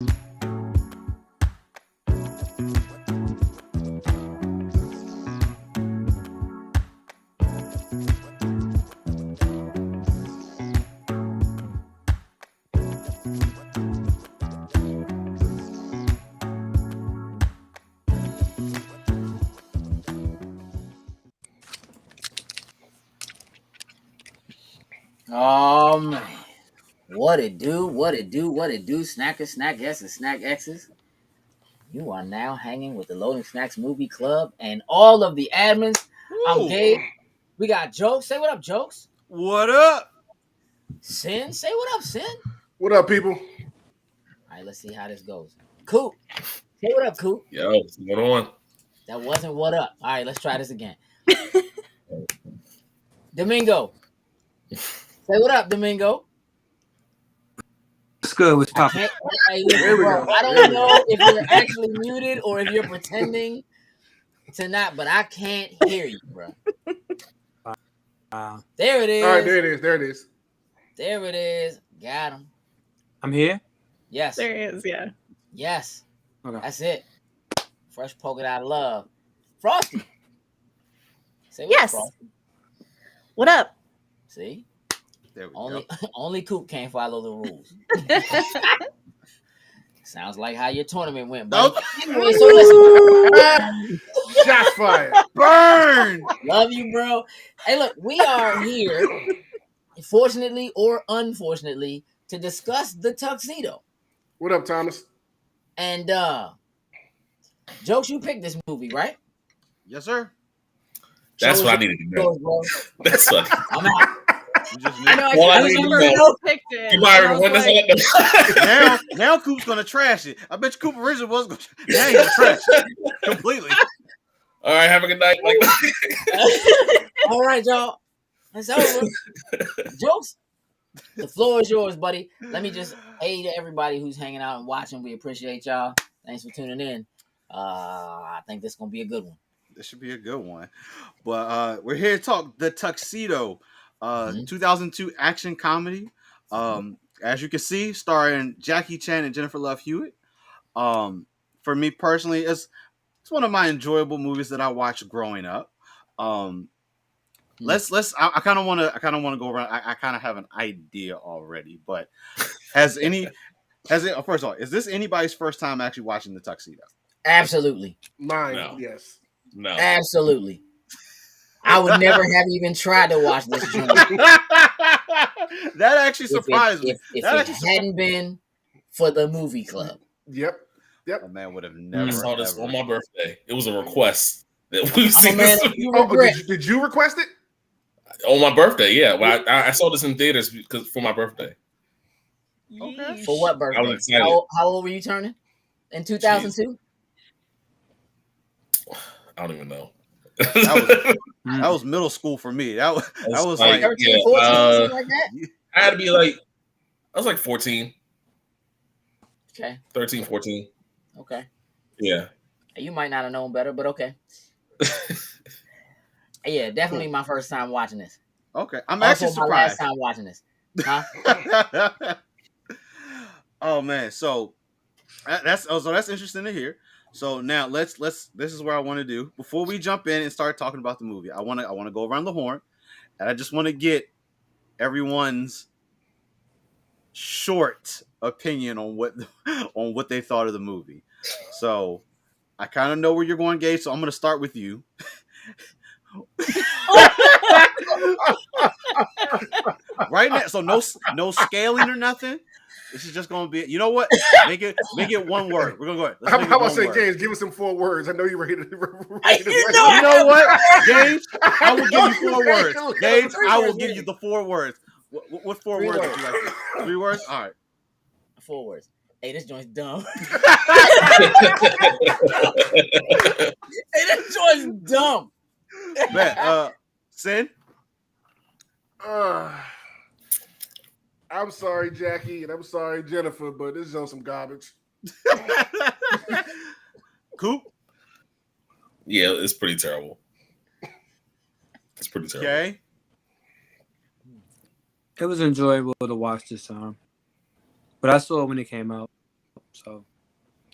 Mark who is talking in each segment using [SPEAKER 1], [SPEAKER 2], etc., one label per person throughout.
[SPEAKER 1] Man. What it do, Snackers, Snack S, and Snack X's. You are now hanging with the Loading Snacks Movie Club and all of the admins. Ooh. I'm Gabe. We got Jokes. Say what up, Jokes.
[SPEAKER 2] What up?
[SPEAKER 1] Sin. Say what up, Sin.
[SPEAKER 3] What up, people?
[SPEAKER 1] All right, let's see how this goes. Coop. Say what up, Coop.
[SPEAKER 4] Yo, what's going on?
[SPEAKER 1] That wasn't what up. All right, let's try this again. Domingo. Say what up, Domingo.
[SPEAKER 5] It's good. What's popping?
[SPEAKER 1] I don't know if you're actually muted or if you're pretending to not, but I can't hear you, bro. There it is.
[SPEAKER 3] All right, there it is.
[SPEAKER 1] There it is. Got him.
[SPEAKER 5] I'm here?
[SPEAKER 1] Yes.
[SPEAKER 6] There it is, yeah.
[SPEAKER 1] Yes.
[SPEAKER 5] Okay.
[SPEAKER 1] That's it. Fresh polka dot love. Frosty. Say what
[SPEAKER 6] Yes.
[SPEAKER 1] up, Frosty.
[SPEAKER 6] What up?
[SPEAKER 1] See?
[SPEAKER 2] There we go.
[SPEAKER 1] Only Coop can't follow the rules. Sounds like how your tournament went, bro. Anyway, so listen.
[SPEAKER 3] Shots fired.
[SPEAKER 2] Burn.
[SPEAKER 1] Love you, bro. Hey, look, we are here, fortunately or unfortunately, to discuss the Tuxedo.
[SPEAKER 3] What up, Thomas?
[SPEAKER 1] And Jokes, you picked this movie, right?
[SPEAKER 2] Yes, sir.
[SPEAKER 4] That's what I needed to know.
[SPEAKER 1] Bro.
[SPEAKER 4] That's what
[SPEAKER 1] I'm out.
[SPEAKER 2] You just
[SPEAKER 1] I know.
[SPEAKER 4] Well,
[SPEAKER 1] I
[SPEAKER 4] I need to
[SPEAKER 1] remember
[SPEAKER 4] know.
[SPEAKER 6] Picked it.
[SPEAKER 4] You might
[SPEAKER 6] I was
[SPEAKER 4] win
[SPEAKER 6] like,
[SPEAKER 4] this.
[SPEAKER 2] now Coop's gonna trash it. I bet you Coop originally was gonna. Now he's gonna trash it completely.
[SPEAKER 4] All right, have a good night.
[SPEAKER 1] All right, y'all. It's over. Jokes. The floor is yours, buddy. Let me just hey to everybody who's hanging out and watching. We appreciate y'all. Thanks for tuning in. I think this is gonna be a good one.
[SPEAKER 2] This should be a good one. But we're here to talk the Tuxedo, 2002 action comedy. As you can see, starring Jackie Chan and Jennifer Love Hewitt. For me personally, it's one of my enjoyable movies that I watched growing up. I kind of want to go around. I kind of have an idea already, but first of all, is this anybody's first time actually watching the Tuxedo?
[SPEAKER 1] Absolutely.
[SPEAKER 3] Mine,
[SPEAKER 4] No.
[SPEAKER 3] yes.
[SPEAKER 4] No.
[SPEAKER 1] Absolutely. I would never have even tried to watch this joint.
[SPEAKER 2] That actually surprised me.
[SPEAKER 1] If it hadn't been for the movie club.
[SPEAKER 3] Yep.
[SPEAKER 2] A man would have never.
[SPEAKER 4] I saw this on my birthday. It was a request that we see
[SPEAKER 1] Man,
[SPEAKER 4] this
[SPEAKER 1] you regret.
[SPEAKER 3] Did you request it?
[SPEAKER 4] on my birthday. Yeah, well, I saw this in theaters because for my birthday.
[SPEAKER 2] Okay.
[SPEAKER 1] For what birthday?
[SPEAKER 4] I was excited.
[SPEAKER 1] How old were you turning? In 2002?
[SPEAKER 4] I don't even know.
[SPEAKER 2] That was middle school for me. That was like
[SPEAKER 1] 13, 14, something like that?
[SPEAKER 4] I had to be like, I was like 14.
[SPEAKER 1] Okay.
[SPEAKER 4] 13, 14.
[SPEAKER 1] Okay.
[SPEAKER 4] Yeah.
[SPEAKER 1] You might not have known better, but okay. Yeah, definitely my first time watching this.
[SPEAKER 2] Okay. I'm
[SPEAKER 1] Also
[SPEAKER 2] actually
[SPEAKER 1] my last
[SPEAKER 2] surprised.
[SPEAKER 1] time watching this. Huh?
[SPEAKER 2] Oh man, so that's interesting to hear. So now let's this is where I want to do before we jump in and start talking about the movie. I want to go around the horn, and I just want to get everyone's short opinion on what they thought of the movie. So I kind of know where you're going, Gage. So I'm going to start with you. Right now, so no scaling or nothing. This is just gonna be. You know what? Make it one word. We're gonna go ahead.
[SPEAKER 3] How about I say, James? Give us some 4 words. I know you're ready to.
[SPEAKER 2] You know what, Gage? I will give you 4 words. Gage, I will give you the 4 words. What 4 words would you like? 3 words. All right.
[SPEAKER 1] 4 words. Hey, this joint's dumb. Hey, this joint's dumb.
[SPEAKER 2] Man, Sin.
[SPEAKER 3] I'm sorry, Jackie, and I'm sorry, Jennifer, but this is on some garbage.
[SPEAKER 2] Coop.
[SPEAKER 4] Yeah, it's pretty terrible. It's pretty terrible.
[SPEAKER 2] Okay.
[SPEAKER 5] It was enjoyable to watch this time, but I saw it when it came out. So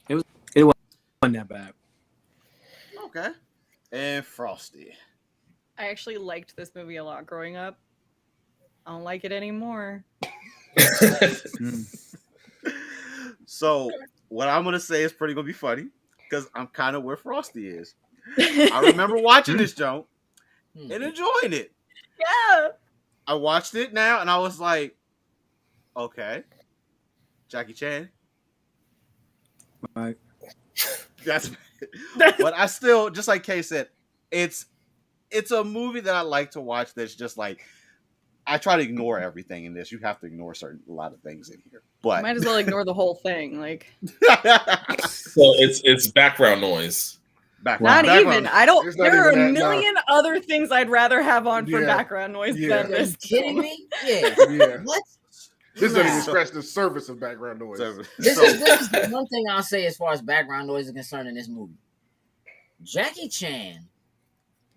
[SPEAKER 5] it wasn't that bad.
[SPEAKER 2] Okay. And Frosty.
[SPEAKER 6] I actually liked this movie a lot growing up. I don't like it anymore.
[SPEAKER 2] So what I'm gonna say is pretty gonna be funny because I'm kind of where Frosty is. I remember watching this joke and enjoying it.
[SPEAKER 6] Yeah.
[SPEAKER 2] I watched it now and I was like, okay, Jackie Chan.
[SPEAKER 5] Right.
[SPEAKER 2] That's but I still, just like Kay said, it's a movie that I like to watch that's just like, I try to ignore everything in this. You have to ignore a lot of things in here. But
[SPEAKER 6] Might as well ignore the whole thing. Like
[SPEAKER 4] So it's background noise.
[SPEAKER 6] not even. I don't.
[SPEAKER 3] It's not
[SPEAKER 6] There are
[SPEAKER 3] even
[SPEAKER 6] a
[SPEAKER 3] that,
[SPEAKER 6] million other things I'd rather have on for
[SPEAKER 3] Yeah.
[SPEAKER 6] background noise
[SPEAKER 3] Yeah.
[SPEAKER 6] than
[SPEAKER 1] Are you
[SPEAKER 6] this.
[SPEAKER 1] kidding me? Yeah.
[SPEAKER 3] Yeah.
[SPEAKER 1] What?
[SPEAKER 3] This doesn't even
[SPEAKER 1] Nah.
[SPEAKER 3] scratch the surface of background noise.
[SPEAKER 1] This is the one thing I'll say as far as background noise is concerned in this movie. Jackie Chan,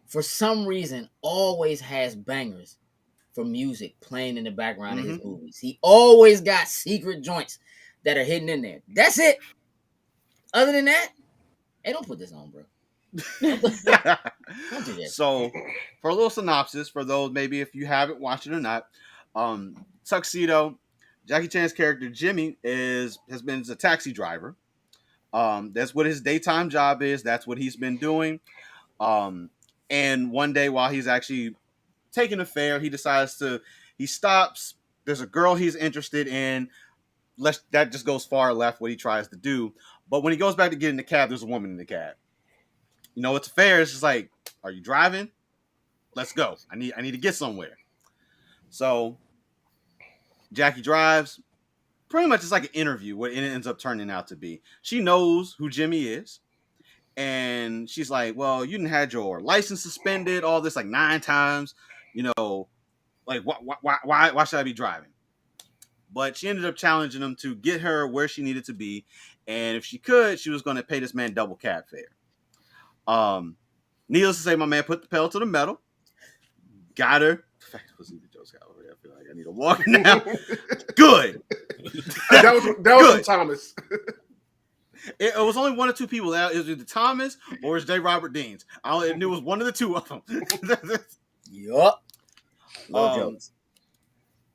[SPEAKER 1] for some reason, always has bangers for music playing in the background of his movies. He always got secret joints that are hidden in there. That's it. Other than that, hey, don't put this on, bro. Don't do that.
[SPEAKER 2] So, for a little synopsis, for those maybe if you haven't watched it or not, Tuxedo, Jackie Chan's character Jimmy has been a taxi driver. That's what his daytime job is. That's what he's been doing. And one day while he's actually taking a fare, he stops. There's a girl he's interested in. That just goes far left what he tries to do. But when he goes back to get in the cab, there's a woman in the cab. You know, it's a fare. It's just like, are you driving? Let's go. I need to get somewhere. So Jackie drives. Pretty much it's like an interview, what it ends up turning out to be. She knows who Jimmy is. And she's like, well, you didn't have your license suspended, all this like 9 times. You know, like why should I be driving? But she ended up challenging him to get her where she needed to be. And if she could, she was going to pay this man double cab fare. Needless to say, my man put the pedal to the metal. Got her. In fact, I feel like I need a walk now. Good.
[SPEAKER 3] That was from Thomas.
[SPEAKER 2] It was only 1 or 2 people. It was either Thomas or it's J. Robert Deans. I knew it was one of the 2 of them.
[SPEAKER 1] Yup. No jokes.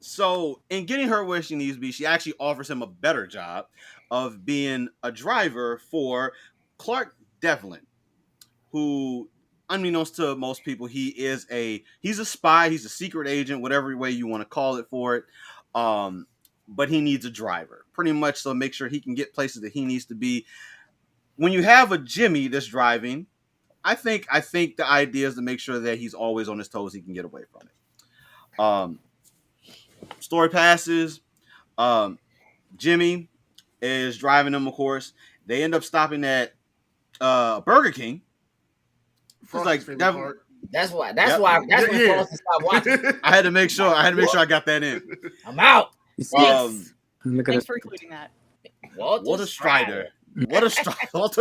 [SPEAKER 2] So, in getting her where she needs to be, she actually offers him a better job of being a driver for Clark Devlin, who, unbeknownst to most people, he's a spy, he's a secret agent, whatever way you want to call it for it. But he needs a driver, pretty much, so make sure he can get places that he needs to be. When you have a Jimmy that's driving, I think the idea is to make sure that he's always on his toes, he can get away from it. Story passes. Jimmy is driving them, of course. They end up stopping at Burger King. It's like
[SPEAKER 1] That's why when Frosty stopped watching.
[SPEAKER 2] I had to make sure I got that in.
[SPEAKER 1] I'm out.
[SPEAKER 6] Yes.
[SPEAKER 5] Look at
[SPEAKER 6] Thanks
[SPEAKER 5] it.
[SPEAKER 6] for including that.
[SPEAKER 1] Walter
[SPEAKER 2] Strider. Walter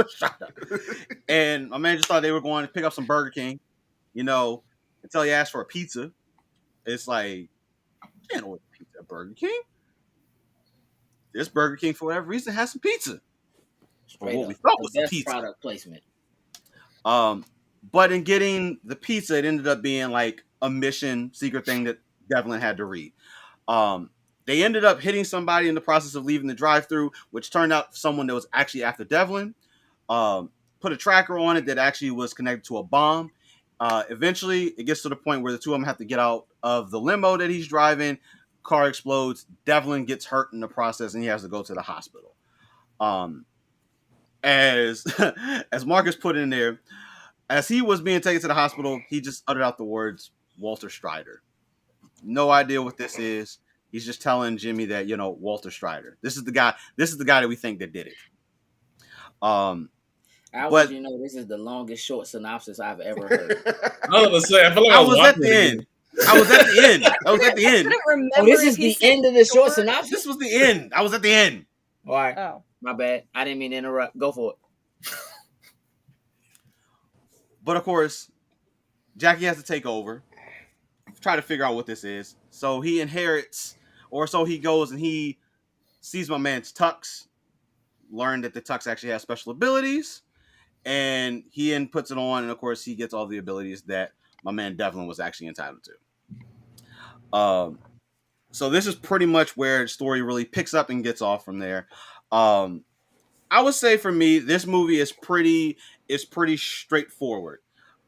[SPEAKER 2] Strider. And my man just thought they were going to pick up some Burger King, you know, until he asked for a pizza. It's like, you can't order pizza at Burger King. This Burger King, for whatever reason, has some pizza.
[SPEAKER 1] Straight
[SPEAKER 2] what
[SPEAKER 1] up.
[SPEAKER 2] we thought was
[SPEAKER 1] The
[SPEAKER 2] the
[SPEAKER 1] best
[SPEAKER 2] pizza.
[SPEAKER 1] product placement.
[SPEAKER 2] But in getting the pizza, it ended up being like a mission secret thing that Devlin had to read. They ended up hitting somebody in the process of leaving the drive-thru, which turned out someone that was actually after Devlin. Put a tracker on it that actually was connected to a bomb. Eventually, it gets to the point where the 2 of them have to get out of the limo that he's driving. Car explodes. Devlin gets hurt in the process, and he has to go to the hospital. As Marcus put in there, as he was being taken to the hospital, he just uttered out the words, Walter Strider. No idea what this is. He's just telling Jimmy that, you know, Walter Strider. This is the guy that we think that did it.
[SPEAKER 1] But you know, this is the longest short synopsis I've ever heard.
[SPEAKER 4] I was say, I feel like
[SPEAKER 2] I was at the end. I was at the end.
[SPEAKER 6] I couldn't remember.
[SPEAKER 1] Oh, this
[SPEAKER 6] if
[SPEAKER 1] is
[SPEAKER 6] he
[SPEAKER 1] the
[SPEAKER 6] said
[SPEAKER 1] end of the short
[SPEAKER 6] short.
[SPEAKER 1] synopsis?
[SPEAKER 2] This was the end. I was at the end.
[SPEAKER 1] All right.
[SPEAKER 6] Oh.
[SPEAKER 1] My bad. I didn't mean to interrupt. Go for it.
[SPEAKER 2] But of course, Jackie has to take over, try to figure out what this is. So he inherits, or so he goes and he sees my man's Tux. learn that the Tux actually has special abilities, and he then puts it on, and of course he gets all the abilities that my man Devlin was actually entitled to. So this is pretty much where the story really picks up and gets off from there. I would say for me, this movie is pretty straightforward.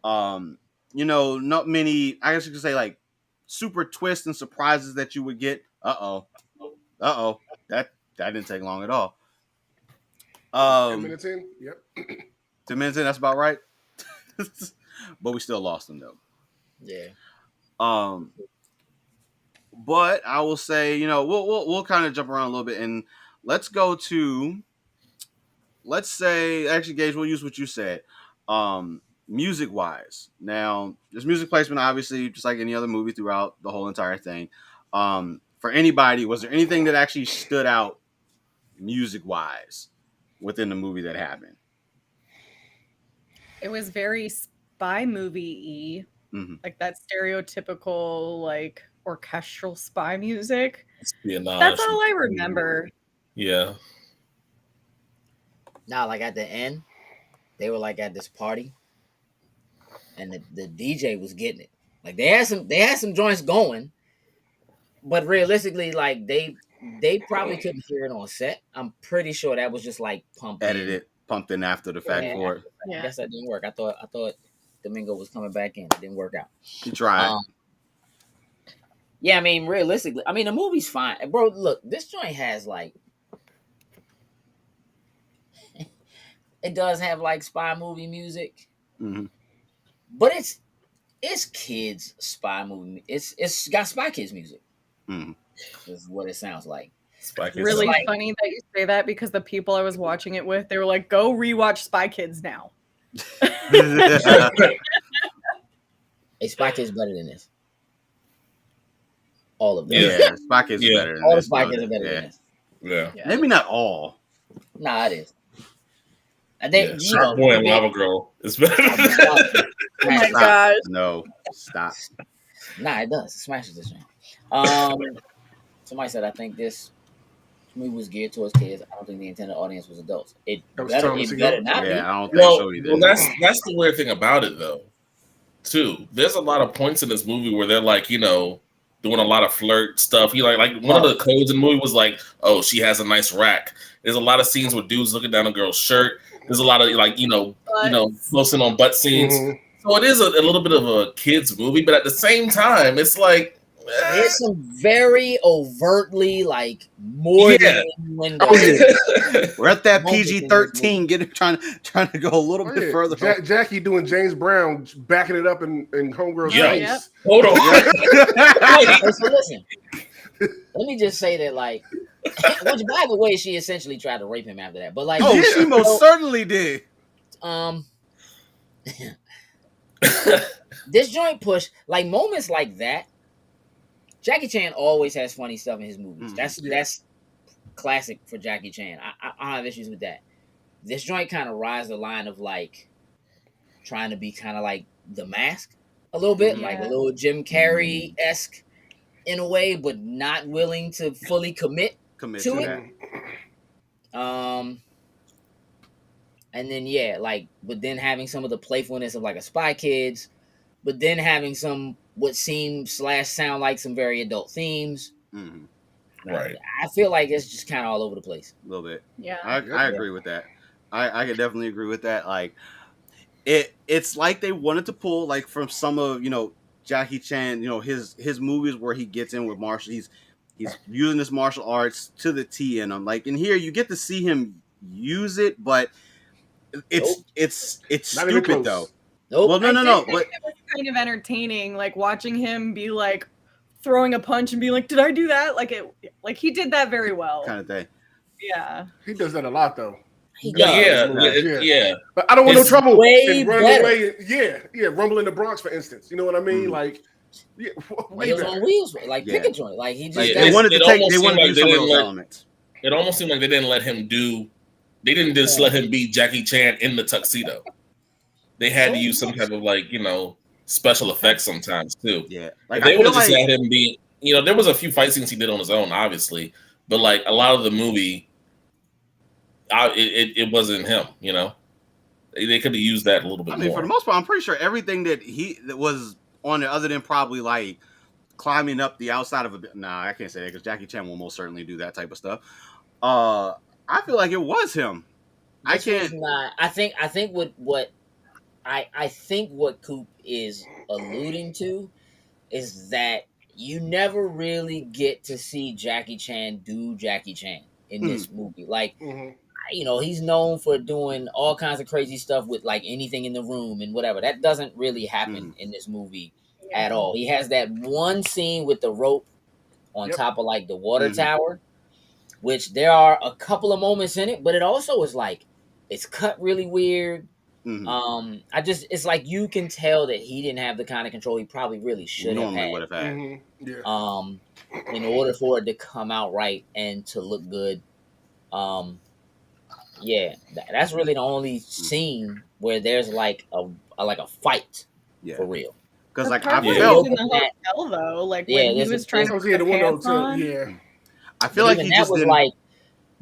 [SPEAKER 2] Not many, I guess you could say, like, super twists and surprises that you would get. That didn't take long at all.
[SPEAKER 3] 10 minutes in, yep.
[SPEAKER 2] 10 minutes in, that's about right. But we still lost them though.
[SPEAKER 1] Yeah.
[SPEAKER 2] But I will say, we'll kind of jump around a little bit, and let's go to, let's say, actually, Gage, we'll use what you said. Music wise, now there's music placement, obviously, just like any other movie throughout the whole entire thing. For anybody, was there anything that actually stood out music wise within the movie that happened?
[SPEAKER 6] It was very spy movie-y, like that stereotypical, like, orchestral spy music.
[SPEAKER 4] Espionage.
[SPEAKER 6] That's all I remember.
[SPEAKER 4] Yeah.
[SPEAKER 1] Now, like at the end, they were like at this party, and the DJ was getting it. Like they had some joints going, but realistically, like they probably couldn't hear it on set. I'm pretty sure that was just like pumped
[SPEAKER 2] in after the fact for it.
[SPEAKER 1] I guess that didn't work. I thought Domingo was coming back in. It didn't work out.
[SPEAKER 2] He tried.
[SPEAKER 1] Yeah, I mean, realistically, I mean the movie's fine, bro. Look, this joint has like. It does have like spy movie music, but it's kids spy movie. It's got Spy Kids music. Is what it sounds like.
[SPEAKER 4] Spy Kids.
[SPEAKER 6] Really funny that you say that because the people I was watching it with, they were like, "Go rewatch Spy Kids now."
[SPEAKER 1] Hey, Spy Kids better than this. All of them.
[SPEAKER 2] Yeah, Spy Kids is better than
[SPEAKER 1] all
[SPEAKER 2] this.
[SPEAKER 1] the Spy Kids are better than this.
[SPEAKER 4] Yeah.
[SPEAKER 2] Maybe not all.
[SPEAKER 1] Nah, it is. I think
[SPEAKER 4] Shark Boy and Lava Girl is better.
[SPEAKER 6] Oh my gosh.
[SPEAKER 2] No, stop.
[SPEAKER 1] Nah, it does. It smashes this one. Somebody said I think this movie was geared towards kids. I don't think the intended audience was adults. It better not be.
[SPEAKER 2] Yeah, I don't think so either.
[SPEAKER 4] Well, that's the weird thing about it though. Too. There's a lot of points in this movie where they're like, doing a lot of flirt stuff. Like one of the codes in the movie was like, oh, she has a nice rack. There's a lot of scenes where dudes looking down a girl's shirt. There's a lot of closing on butt scenes. So it is a little bit of a kids movie, but at the same time, it's like
[SPEAKER 1] there's some very overtly like more than window.
[SPEAKER 2] We're at that PG-13, trying to go a little bit further.
[SPEAKER 3] Jackie doing James Brown, backing it up in Homegirl's face.
[SPEAKER 6] Yep.
[SPEAKER 4] Hold on.
[SPEAKER 1] So listen, let me just say that, like, which by the way, she essentially tried to rape him after that. But like,
[SPEAKER 2] she most certainly did.
[SPEAKER 1] This joint push, like moments like that. Jackie Chan always has funny stuff in his movies. That's classic for Jackie Chan. I don't have issues with that. This joint kind of rides the line of like trying to be kind of like The Mask a little bit, like a little Jim Carrey-esque in a way, but not willing to fully commit to it. And then but then having some of the playfulness of like a Spy Kids, but then having some what seem / sound like some very adult themes.
[SPEAKER 4] Right.
[SPEAKER 1] I feel like it's just kind of all over the place.
[SPEAKER 2] A little bit.
[SPEAKER 6] Yeah.
[SPEAKER 2] I agree with that. I could definitely agree with that. Like it's like they wanted to pull like from some of Jackie Chan, his movies where he gets in with martial. He's using his martial arts to the T in them. Like in here, you get to see him use it, but it's stupid though.
[SPEAKER 1] Nope.
[SPEAKER 2] Well, no. But
[SPEAKER 6] it was kind of entertaining, like watching him be like throwing a punch and be like, "Did I do that?" Like he did that very well.
[SPEAKER 2] Kind of thing.
[SPEAKER 6] Yeah.
[SPEAKER 3] He does that a lot though.
[SPEAKER 4] Yeah.
[SPEAKER 3] But I don't want no trouble.
[SPEAKER 1] Way better.
[SPEAKER 3] Rumble in the Bronx, for instance. You know what I mean? Like,
[SPEAKER 1] Wheels on wheels, like pick a joint. Like he just
[SPEAKER 2] they wanted to do some of those elements.
[SPEAKER 4] It almost seemed like they didn't let him do. They didn't just let him be Jackie Chan in the tuxedo. They had to use some type of special effects sometimes too.
[SPEAKER 2] Yeah,
[SPEAKER 4] like they would have just had him be. There was a few fight scenes he did on his own, obviously, but like a lot of the movie, it wasn't him. You know, they could have used that a little bit
[SPEAKER 2] I mean,
[SPEAKER 4] more.
[SPEAKER 2] for the most part, I'm pretty sure everything that was on there, other than probably like climbing up the outside of a. Nah, I can't say that because Jackie Chan will most certainly do that type of stuff. I feel like it was him. I
[SPEAKER 1] This was
[SPEAKER 2] can't.
[SPEAKER 1] not. I think I think what Coop is alluding to is that you never really get to see Jackie Chan do Jackie Chan in this movie. Like, you know, he's known for doing all kinds of crazy stuff with like anything in the room and whatever. That doesn't really happen in this movie at all. He has that one scene with the rope on top of like the water tower, which there are a couple of moments in it, but it also is like it's cut really weird. It's like you can tell that he didn't have the kind of control he probably really should have had.
[SPEAKER 2] Would have had.
[SPEAKER 1] In order for it to come out right and to look good. That's really the only scene where there's like a fight for real.
[SPEAKER 2] Because like
[SPEAKER 6] I felt in the hotel though, like when he was trying to put the pants on.
[SPEAKER 2] I feel like he just
[SPEAKER 1] was
[SPEAKER 2] didn't.
[SPEAKER 1] Like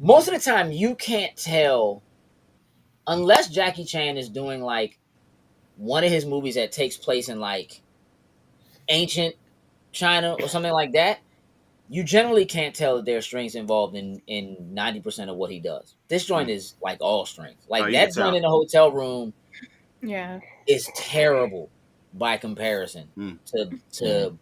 [SPEAKER 1] most of the time you can't tell unless Jackie Chan is doing like one of his movies that takes place in like ancient China or something like that. You generally can't tell that there's strings involved in 90% of what he does. This joint is like all strings. Like that joint in the hotel room is terrible by comparison to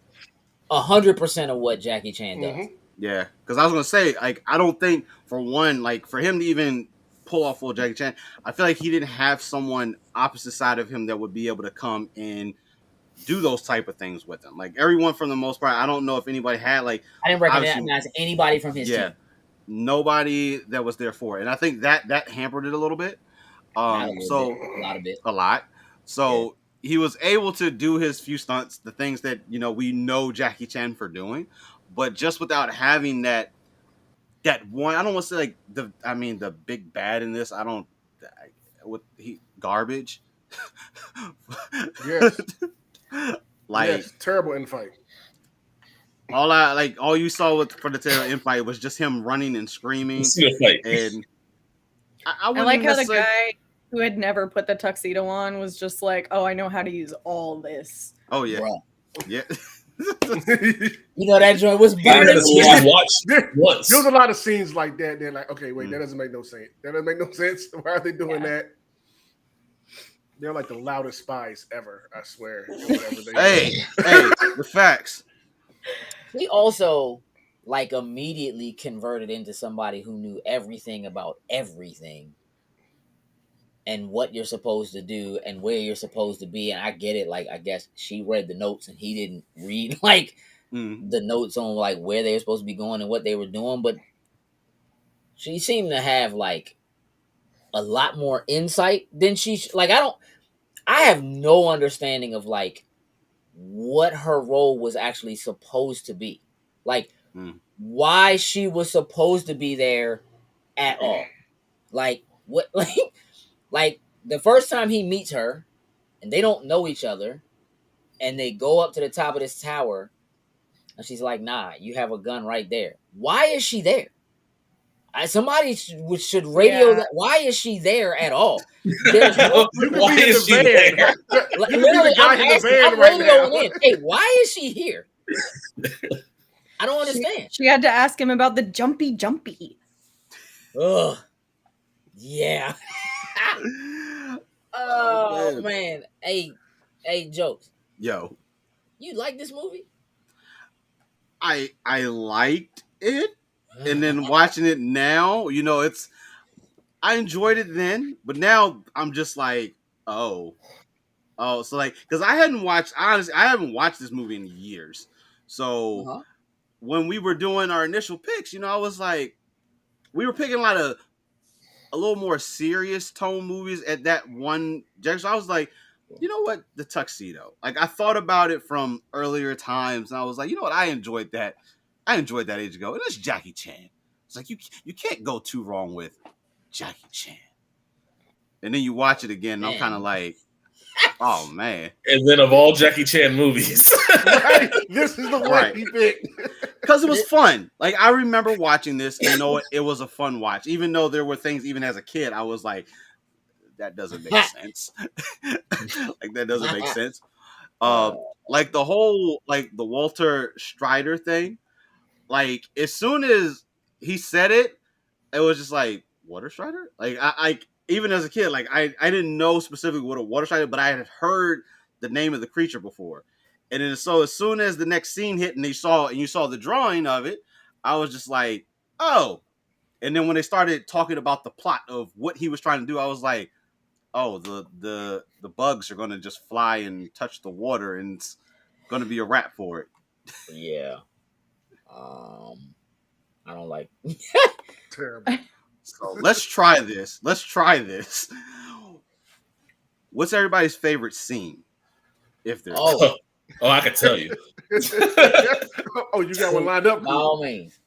[SPEAKER 1] 100% of what Jackie Chan does.
[SPEAKER 2] Yeah, because I was gonna say, like, I don't think for one, like, for him to even pull off full Jackie Chan, I feel like he didn't have someone opposite side of him that would be able to come and do those type of things with him. Like everyone, for the most part, I don't know if anybody had like.
[SPEAKER 1] I didn't recognize anybody from his team.
[SPEAKER 2] Nobody that was there for it, and I think that hampered it a little bit. A lot. So he was able to do his few stunts, the things that we know Jackie Chan for doing, but just without having that one. I don't want to say like the big bad in this. Garbage.
[SPEAKER 3] Yes.
[SPEAKER 2] Like
[SPEAKER 3] terrible infight.
[SPEAKER 2] All you saw for the terrible infight was just him running and screaming. And
[SPEAKER 6] I like how the guy who had never put the tuxedo on was just like, "Oh, I know how to use all this."
[SPEAKER 2] Oh yeah, yeah.
[SPEAKER 1] That joint was burning.
[SPEAKER 3] There's a lot of scenes like that. They're like, okay, wait, that doesn't make no sense. That doesn't make no sense. Why are they doing that? They're like the loudest spies ever. I swear.
[SPEAKER 2] Hey, the facts.
[SPEAKER 1] He also like immediately converted into somebody who knew everything about everything and what you're supposed to do and where you're supposed to be. And I get it. Like, I guess she read the notes and he didn't read like the notes on like where they were supposed to be going and what they were doing. But she seemed to have like a lot more insight than I have no understanding of like what her role was actually supposed to be. Like why she was supposed to be there at all. Like what like the first time he meets her and they don't know each other and they go up to the top of this tower and she's like, "Nah, you have a gun right there." Why is she there? Somebody should radio that. Why is she there at all?
[SPEAKER 4] Why is she there?
[SPEAKER 1] Literally, I'm radioing in. Hey, why is she here? I don't understand.
[SPEAKER 6] She had to ask him about the jumpy.
[SPEAKER 1] Ugh. Yeah. Oh man. Hey, Jokes.
[SPEAKER 2] Yo.
[SPEAKER 1] You like this movie?
[SPEAKER 2] I liked it. And then watching it now, I enjoyed it then, but now I'm just like, so like, because I haven't watched this movie in years. So when we were doing our initial picks, I was like, we were picking like a little more serious tone movies at that one. So I was like, you know what, the Tuxedo. Like I thought about it from earlier times, and I was like, you know what, I enjoyed that age ago. And it's Jackie Chan. It's like you can't go too wrong with Jackie Chan. And then you watch it again, and I'm kind of like, oh man.
[SPEAKER 4] And then of all Jackie Chan movies,
[SPEAKER 3] right, this is the one he picked.
[SPEAKER 2] because it was fun. Like I remember watching this, and it was a fun watch. Even though there were things, even as a kid, I was like, that doesn't make sense. Like that doesn't make sense. Like the whole the Walter Strider thing. Like as soon as he said it, it was just like water strider. Like I even as a kid, like I didn't know specifically what a water strider, but I had heard the name of the creature before. And then so as soon as the next scene hit and you saw the drawing of it, I was just like, oh. And then when they started talking about the plot of what he was trying to do, I was like, oh, the bugs are gonna just fly and touch the water, and it's gonna be a wrap for it.
[SPEAKER 1] Yeah. I don't like.
[SPEAKER 3] Terrible.
[SPEAKER 2] So let's try this. What's everybody's favorite scene? If there's
[SPEAKER 4] oh, I can tell you.
[SPEAKER 3] Oh, you got one lined up?
[SPEAKER 1] By all means.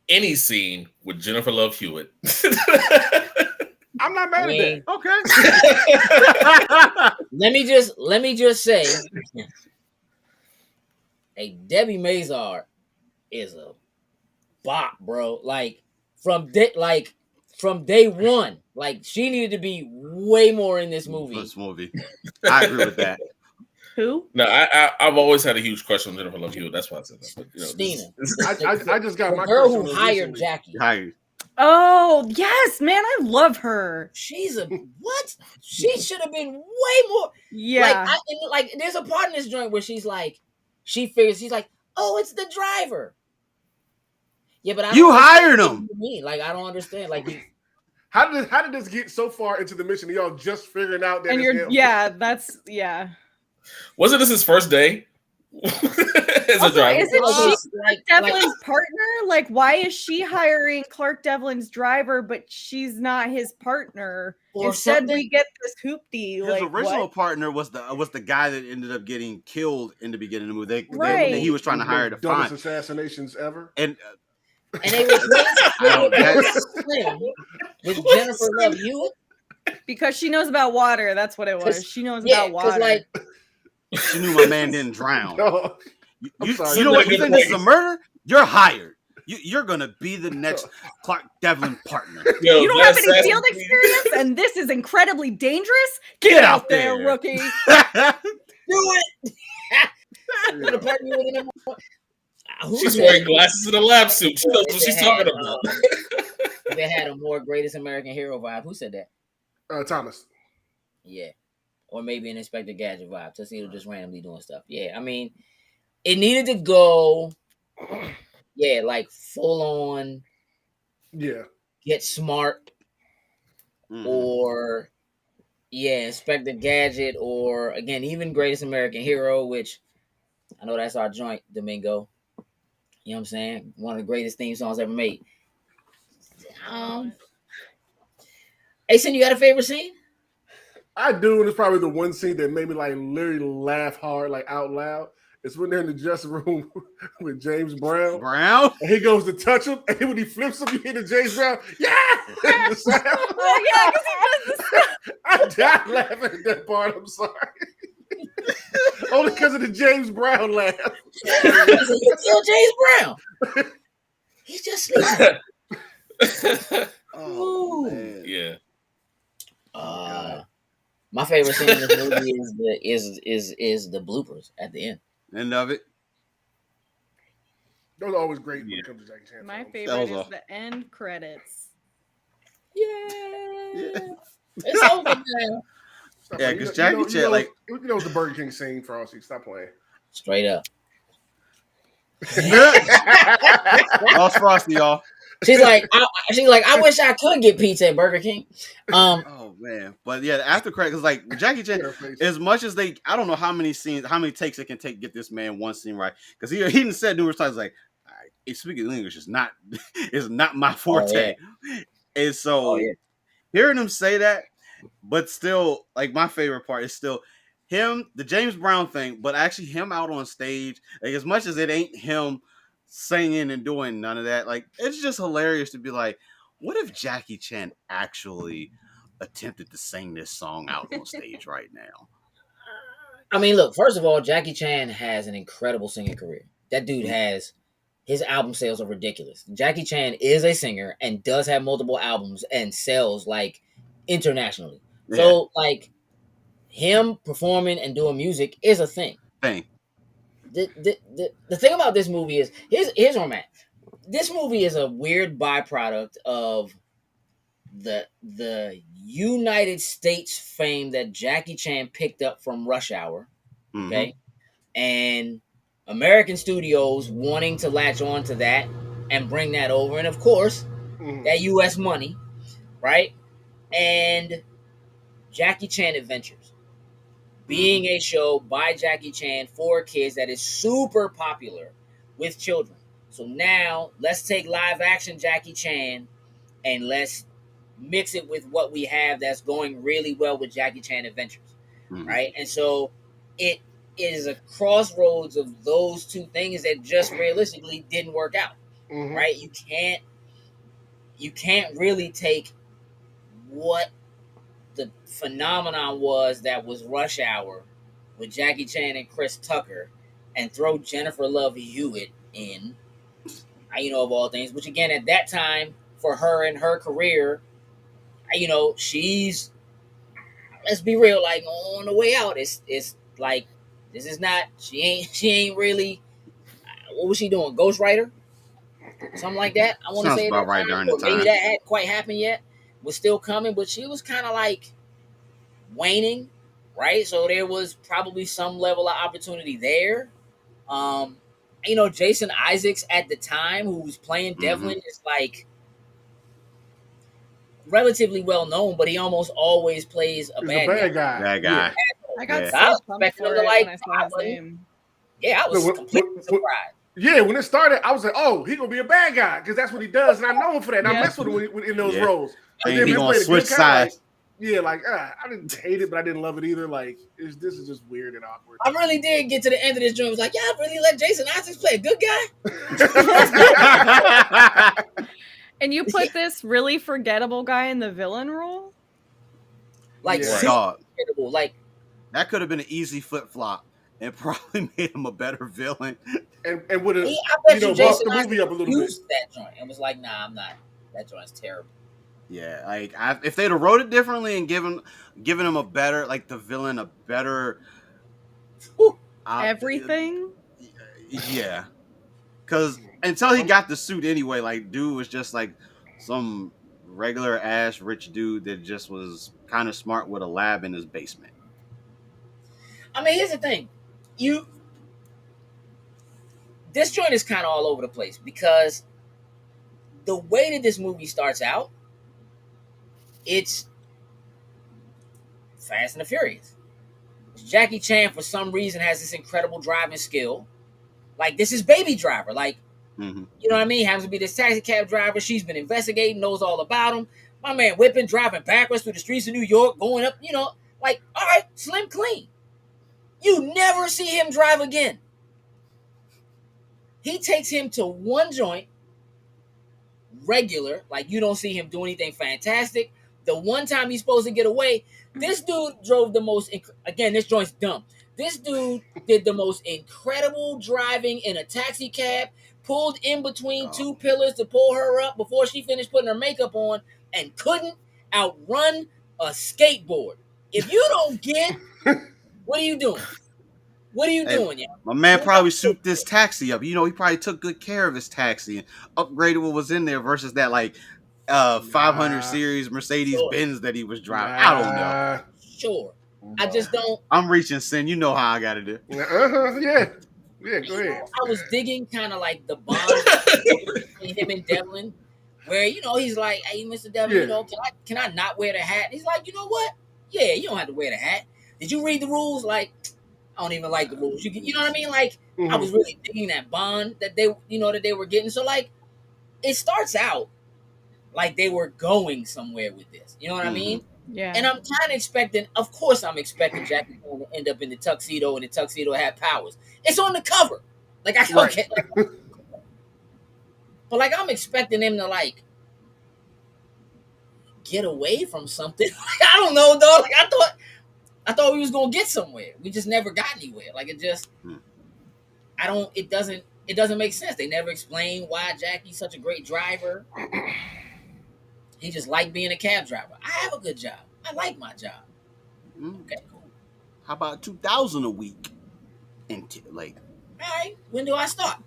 [SPEAKER 4] Any scene with Jennifer Love Hewitt.
[SPEAKER 3] I'm not mad at
[SPEAKER 2] that. Okay.
[SPEAKER 1] let me just say, hey, Debbie Mazar is a bop, bro. Like from day one, like she needed to be way more in this movie.
[SPEAKER 2] I agree with that.
[SPEAKER 6] Who?
[SPEAKER 4] No, I've always had a huge crush on Jennifer Love Hewitt. That's why I said that. But,
[SPEAKER 1] Stina.
[SPEAKER 3] I just got
[SPEAKER 1] the
[SPEAKER 3] my
[SPEAKER 1] girl who hired Jackie.
[SPEAKER 6] Oh yes, man, I love her.
[SPEAKER 1] She's a what? She should have been way more.
[SPEAKER 6] Yeah.
[SPEAKER 1] Like there's a part in this joint where she's like, she's like, oh, it's the driver. Yeah, but
[SPEAKER 2] you hired him.
[SPEAKER 1] Like I don't understand. Like,
[SPEAKER 3] how did this get so far into the mission? Y'all just figuring out that?
[SPEAKER 6] And
[SPEAKER 4] Wasn't this his first day as a driver?
[SPEAKER 6] Isn't she Clark Devlin's partner? Like, why is she hiring Clark Devlin's driver, but she's not his partner? Instead, we get this hoopty.
[SPEAKER 2] His original partner was the guy that ended up getting killed in the beginning of the movie. That he was trying to hire to find.
[SPEAKER 3] Assassinations ever.
[SPEAKER 1] And they replaced with Jennifer Love Hewitt
[SPEAKER 6] because she knows about water. That's what it was. She knows about water.
[SPEAKER 1] Like,
[SPEAKER 2] she knew my man didn't drown.
[SPEAKER 3] No,
[SPEAKER 2] you know what? You think this is a murder? You're hired. You're gonna be the next Clark Devlin partner.
[SPEAKER 6] Yo, you don't have any field experience, and this is incredibly dangerous. Get out there, rookie.
[SPEAKER 1] Do it.
[SPEAKER 4] She's wearing glasses in a lab suit. She knows what she's talking about.
[SPEAKER 1] They had a more Greatest American Hero vibe. Who said that?
[SPEAKER 3] Thomas.
[SPEAKER 1] Yeah. Or maybe an Inspector Gadget vibe. Tuxedo just randomly doing stuff. Yeah, I mean, it needed to go, like full on.
[SPEAKER 3] Yeah.
[SPEAKER 1] Get smart. Or, Inspector Gadget. Or, again, even Greatest American Hero, which I know that's our joint, Domingo. You know what I'm saying? One of the greatest theme songs ever made. Hey, Sin, you got a favorite scene?
[SPEAKER 3] I do, and it's probably the one scene that made me like literally laugh hard, like out loud. It's when they're in the dressing room with James Brown. And he goes to touch him, and when he flips him, you hear the James Brown, yeah! The sound.
[SPEAKER 6] Oh, yeah, because he does the sound.
[SPEAKER 3] I died laughing at that part, I'm sorry. Only because of the James Brown laugh.
[SPEAKER 1] Kill James Brown. He's just sleeping.
[SPEAKER 2] Oh, man.
[SPEAKER 4] Yeah.
[SPEAKER 1] My favorite scene in this movie is the bloopers at the end.
[SPEAKER 2] End of it.
[SPEAKER 3] Those are always great when it comes to Jackie Chan.
[SPEAKER 6] My favorite is the end credits.
[SPEAKER 1] Yeah. It's over now.
[SPEAKER 2] Yeah, because Jackie Chan,
[SPEAKER 3] you know the Burger King scene for us. Stop playing.
[SPEAKER 1] Straight up.
[SPEAKER 2] Lost Frosty, y'all.
[SPEAKER 1] She's like, I wish I could get pizza at Burger King.
[SPEAKER 2] Oh man, but yeah, after credit, because like Jackie Chan, as much as I don't know how many takes it can take to get this man one scene right, because he even said numerous times like, speaking English is not my forte, and so hearing him say that, but still, like my favorite part is still him, the James Brown thing, but actually him out on stage, like as much as it ain't him singing and doing none of that, like it's just hilarious to be like, what if Jackie Chan actually attempted to sing this song out on stage right now?
[SPEAKER 1] I mean, look, first of all, Jackie Chan has an incredible singing career. That dude has his album sales are ridiculous. Jackie Chan is a singer and does have multiple albums and sells like internationally.
[SPEAKER 2] Yeah.
[SPEAKER 1] So like him performing and doing music is a thing. The thing about this movie is here's where I'm at. This movie is a weird byproduct of the United States fame that Jackie Chan picked up from Rush Hour. Okay. And American studios wanting to latch on to that and bring that over. And of course, that US money, right? And Jackie Chan Adventures being a show by Jackie Chan for kids that is super popular with children. So now let's take live action Jackie Chan and let's mix it with what we have that's going really well with Jackie Chan Adventures, right? And so it is a crossroads of those two things that just realistically didn't work out, right? You can't really take what the phenomenon was that was Rush Hour with Jackie Chan and Chris Tucker and throw Jennifer Love Hewitt in, of all things, which again, at that time for her and her career, she's, let's be real, like on the way out, it's like, this is not, she ain't really, what was she doing? Ghostwriter? Something like that. I want to say
[SPEAKER 2] about
[SPEAKER 1] that
[SPEAKER 2] right
[SPEAKER 1] time,
[SPEAKER 2] during the time.
[SPEAKER 1] maybe that hadn't quite happened yet, was still coming, but she was kind of like waning, right? So there was probably some level of opportunity there. Jason Isaacs at the time, who was playing Devlin, is like relatively well known, but he almost always plays a bad
[SPEAKER 3] guy.
[SPEAKER 2] Bad guy.
[SPEAKER 6] I got
[SPEAKER 1] I
[SPEAKER 6] so
[SPEAKER 1] was
[SPEAKER 6] pumped
[SPEAKER 1] expecting
[SPEAKER 6] for
[SPEAKER 1] him to
[SPEAKER 6] it
[SPEAKER 1] like,
[SPEAKER 6] when I saw his name.
[SPEAKER 1] Yeah, I was completely surprised.
[SPEAKER 3] Yeah, when it started, I was like, "Oh, he gonna be a bad guy," because that's what he does, and I know him for that. And I mess with him in those roles.
[SPEAKER 2] And then he gonna switch sides.
[SPEAKER 3] I didn't hate it, but I didn't love it either. Like, this is just weird and awkward.
[SPEAKER 1] I really did get to the end of this joint. I was like, "Yeah, I really let Jason Isaacs play a good guy."
[SPEAKER 6] And you put this really forgettable guy in the villain role?
[SPEAKER 1] Like,
[SPEAKER 2] forgettable. Like, that could have been an easy flip flop and probably made him a better villain.
[SPEAKER 3] And would have
[SPEAKER 1] bumped
[SPEAKER 3] the movie up a little bit.
[SPEAKER 1] That joint and was like, "Nah, I'm not. That joint's terrible."
[SPEAKER 2] Yeah, like if they'd have wrote it differently and given him a better, like the villain a better
[SPEAKER 6] everything.
[SPEAKER 2] Yeah, because until he got the suit anyway, like dude was just like some regular ass rich dude that just was kind of smart with a lab in his basement.
[SPEAKER 1] I mean, here's the thing, this joint is kind of all over the place because the way that this movie starts out, it's Fast and the Furious. Jackie Chan, for some reason, has this incredible driving skill. Like, this is Baby Driver. Like, you know what I mean? Happens to be this taxi cab driver. She's been investigating, knows all about him. My man whipping, driving backwards through the streets of New York, going up, like, all right, slim clean. You never see him drive again. He takes him to one joint, regular, like you don't see him do anything fantastic. The one time he's supposed to get away, this dude drove the most, again, this joint's dumb. This dude did the most incredible driving in a taxi cab, pulled in between two pillars to pull her up before she finished putting her makeup on, and couldn't outrun a skateboard. If you don't get, what are you doing? What are you doing, y'all?
[SPEAKER 2] My man probably souped this taxi up. He probably took good care of his taxi and upgraded what was in there versus that 500 series Mercedes Benz that he was driving. I don't know.
[SPEAKER 1] Sure. I just don't.
[SPEAKER 2] I'm reaching, Sin. You know how I got to do.
[SPEAKER 3] Yeah, go ahead.
[SPEAKER 1] I was digging kind of like the bond between him and Devlin, where he's like, "Hey, Mr. Devlin, can I not wear the hat?" And he's like, "You know what? Yeah, you don't have to wear the hat. Did you read the rules? Like, I don't even like the rules. You know what I mean? Like, I was really digging that bond that they were getting. So like, it starts out like they were going somewhere with this. You know what I mean?
[SPEAKER 6] Yeah.
[SPEAKER 1] And I'm kind of expecting, of course, I'm expecting Jackie to end up in the tuxedo, and the tuxedo had powers. It's on the cover. Like, I don't get, but like, I'm expecting him to like get away from something. Like, I don't know, dog. Like, I thought we was gonna get somewhere. We just never got anywhere. Like it just, it doesn't make sense. They never explain why Jackie's such a great driver. He just liked being a cab driver. I have a good job. I like my job. Okay, cool.
[SPEAKER 2] How about 2,000 a week? All
[SPEAKER 1] right, when do I start?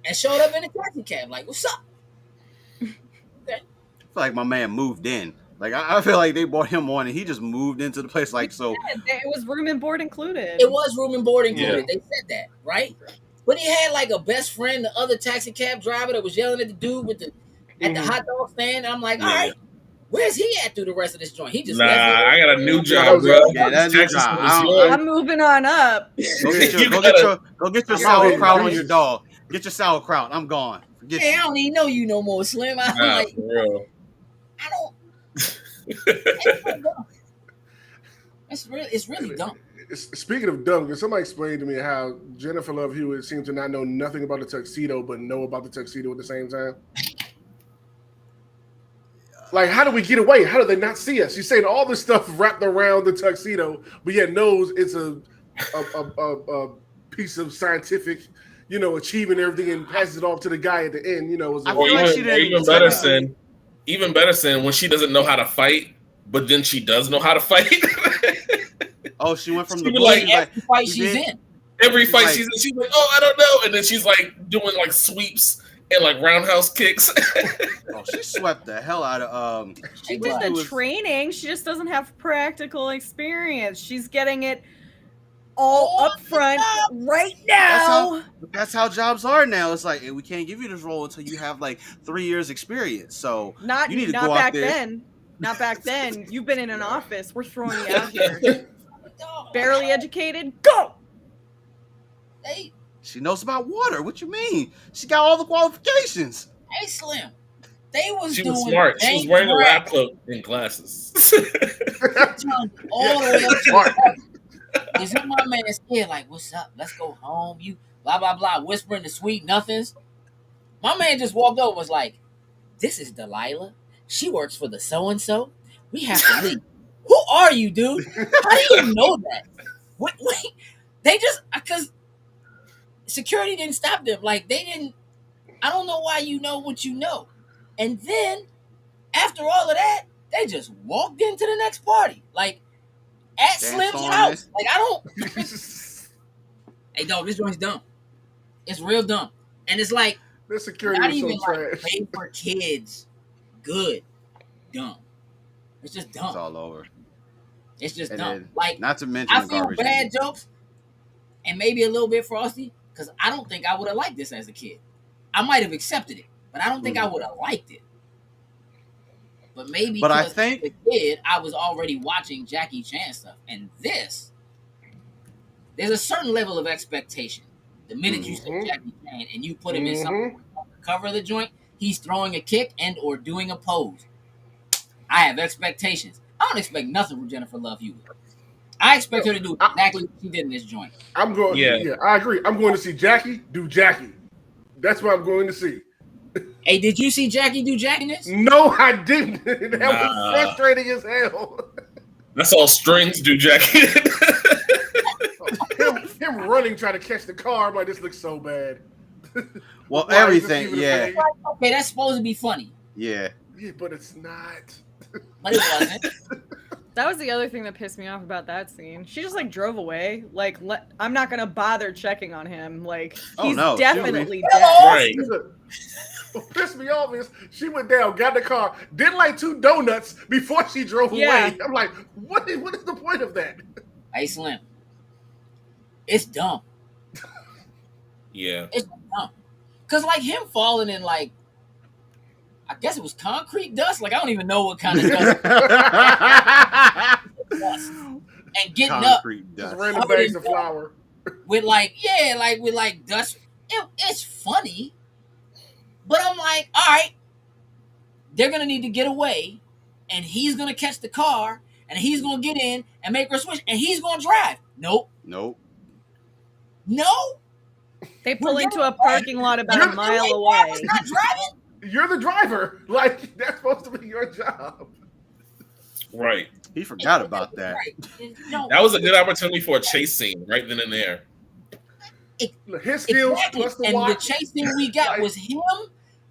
[SPEAKER 1] And showed up in a taxi cab, like, what's up?
[SPEAKER 2] Okay. I feel like my man moved in. Like I feel like they brought him on and he just moved into the place. Like so,
[SPEAKER 6] it was room and board included.
[SPEAKER 1] It was room and board included. Yeah. They said that, right? But he had like a best friend, the other taxi cab driver that was yelling at the dude with the hot dog stand. And I'm like, all right, where's he at through the rest of this joint? He just
[SPEAKER 4] I got a new job, bro.
[SPEAKER 2] Yeah, that's your job.
[SPEAKER 6] I'm moving on up.
[SPEAKER 2] Go get your sauerkraut on your dog. Get your sauerkraut. I'm gone.
[SPEAKER 1] Hey, I don't even know you no more, Slim. I'm like,
[SPEAKER 4] bro.
[SPEAKER 1] I don't. It's really dumb.
[SPEAKER 3] Speaking of dumb, can somebody explain to me how Jennifer Love Hewitt seems to not know nothing about the tuxedo, but know about the tuxedo at the same time? Like, how do we get away? How do they not see us? She's saying all this stuff wrapped around the tuxedo, but yet knows it's a piece of scientific, achievement, everything, and passes it off to the guy at the end.
[SPEAKER 4] Even better, Sin, when she doesn't know how to fight, but then she does know how to fight.
[SPEAKER 2] Oh, she went from
[SPEAKER 1] the like every fight she's in.
[SPEAKER 4] Every fight she's in, she's like, oh, I don't know. And then she's like doing like sweeps and like roundhouse kicks.
[SPEAKER 2] Oh, she swept the hell out of
[SPEAKER 6] She did the training. She just doesn't have practical experience. She's getting it all up front right now.
[SPEAKER 2] That's how jobs are now. It's like, hey, we can't give you this role until you have like 3 years experience. So you need to go out there.
[SPEAKER 6] Not back then. You've been in an office. We're throwing you out here. Barely educated. Go.
[SPEAKER 2] She knows about water. What you mean? She got all the qualifications.
[SPEAKER 1] Hey, Slim. She
[SPEAKER 4] was smart. She was wearing a lab coat and glasses.
[SPEAKER 1] All the way up to the is it my man scared? Like, what's up? Let's go home. You blah blah blah, whispering the sweet nothings. My man just walked over, was like, "This is Delilah. She works for the so and so. We have to leave." Who are you, dude? How do you know that? Wait, they just because security didn't stop them. Like they didn't. I don't know why you know what you know. And then after all of that, they just walked into the next party. Like. At Slim's house. Like, I don't. Hey, dog, this joint's dumb. It's real dumb. And it's like,
[SPEAKER 3] this security
[SPEAKER 1] not
[SPEAKER 3] is
[SPEAKER 1] even
[SPEAKER 3] so
[SPEAKER 1] like
[SPEAKER 3] trash.
[SPEAKER 1] made for kids. Good. Dumb. It's just dumb.
[SPEAKER 2] It's all over.
[SPEAKER 1] It's just dumb. Like,
[SPEAKER 2] not to mention
[SPEAKER 1] I feel bad jokes and maybe a little bit frosty because I don't think I would have liked this as a kid. I might have accepted it, but I don't think I would have liked it. But maybe because I think as a kid, I was already watching Jackie Chan stuff. And there's a certain level of expectation. The minute you say Jackie Chan and you put him in something on the cover of the joint, he's throwing a kick and or doing a pose. I have expectations. I don't expect nothing from Jennifer Love Hewitt. I expect her to do exactly what she did in this joint.
[SPEAKER 3] I'm going. Yeah, I agree. I'm going to see Jackie do Jackie. That's what I'm going to see.
[SPEAKER 1] Hey, did you see Jackie do Jackiness?
[SPEAKER 3] No, I didn't. That was frustrating as hell.
[SPEAKER 4] That's all strings do Jackie.
[SPEAKER 3] him running, trying to catch the car. I'm like, this looks so bad.
[SPEAKER 2] Well, everything, yeah.
[SPEAKER 1] Okay, that's supposed to be funny.
[SPEAKER 2] Yeah.
[SPEAKER 3] Yeah, but it's not.
[SPEAKER 1] But it wasn't.
[SPEAKER 6] That was the other thing that pissed me off about that scene. She just like drove away. Like, I'm not gonna bother checking on him. Like, he's definitely dead.
[SPEAKER 4] Right.
[SPEAKER 3] What pissed me off is she went down, got in the car, did like 2 donuts before she drove away. I'm like, what is the point of that?
[SPEAKER 1] Hey, Slim. It's dumb.
[SPEAKER 4] Yeah.
[SPEAKER 1] It's dumb. Because, like, him falling in, like, I guess it was concrete dust. Like, I don't even know what kind of dust. And getting
[SPEAKER 3] concrete up. Just random bags of flour.
[SPEAKER 1] With, with dust. It's funny. But I'm like, all right, they're going to need to get away, and he's going to catch the car, and he's going to get in and make her switch, and he's going to drive. Nope. No?
[SPEAKER 6] They pull into a parking lot about a mile away.
[SPEAKER 1] Not driving?
[SPEAKER 3] You're the driver. Like, that's supposed to be your job.
[SPEAKER 4] Right.
[SPEAKER 2] He forgot about that.
[SPEAKER 1] Right. No,
[SPEAKER 4] That was a good opportunity for a chase scene right then and there.
[SPEAKER 3] His skills plus the
[SPEAKER 1] and
[SPEAKER 3] watch.
[SPEAKER 1] the chasing we got was him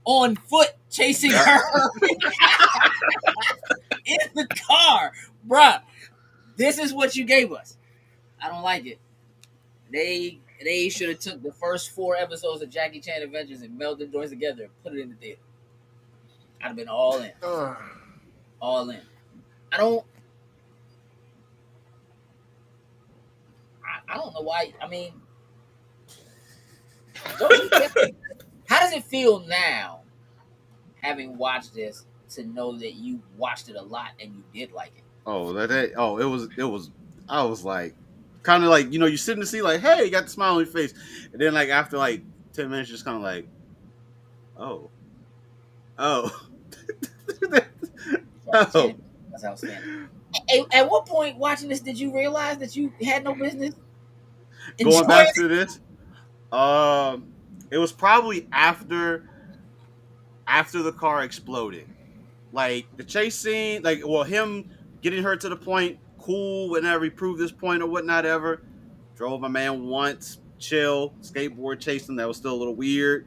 [SPEAKER 1] on foot chasing her in the car, bruh. This is what you gave us. I don't like it. They should have took the first 4 episodes of Jackie Chan Adventures and melded joints together and put it in the theater. I'd have been all in. All in. I don't know why. I mean, how does it feel now, having watched this, to know that you watched it a lot and you did like it?
[SPEAKER 2] It was. I was like, kind of like, you sit in the seat like, hey, you got the smile on your face, and then like after like 10 minutes, just kind of like, oh.
[SPEAKER 1] That's outstanding. At what point watching this did you realize that you had no business
[SPEAKER 2] going back to this? It was probably after the car exploded. Like the chase scene, him getting her to the point, cool, whenever he proved this point or whatnot ever. Drove my man once, chill, skateboard chasing, that was still a little weird.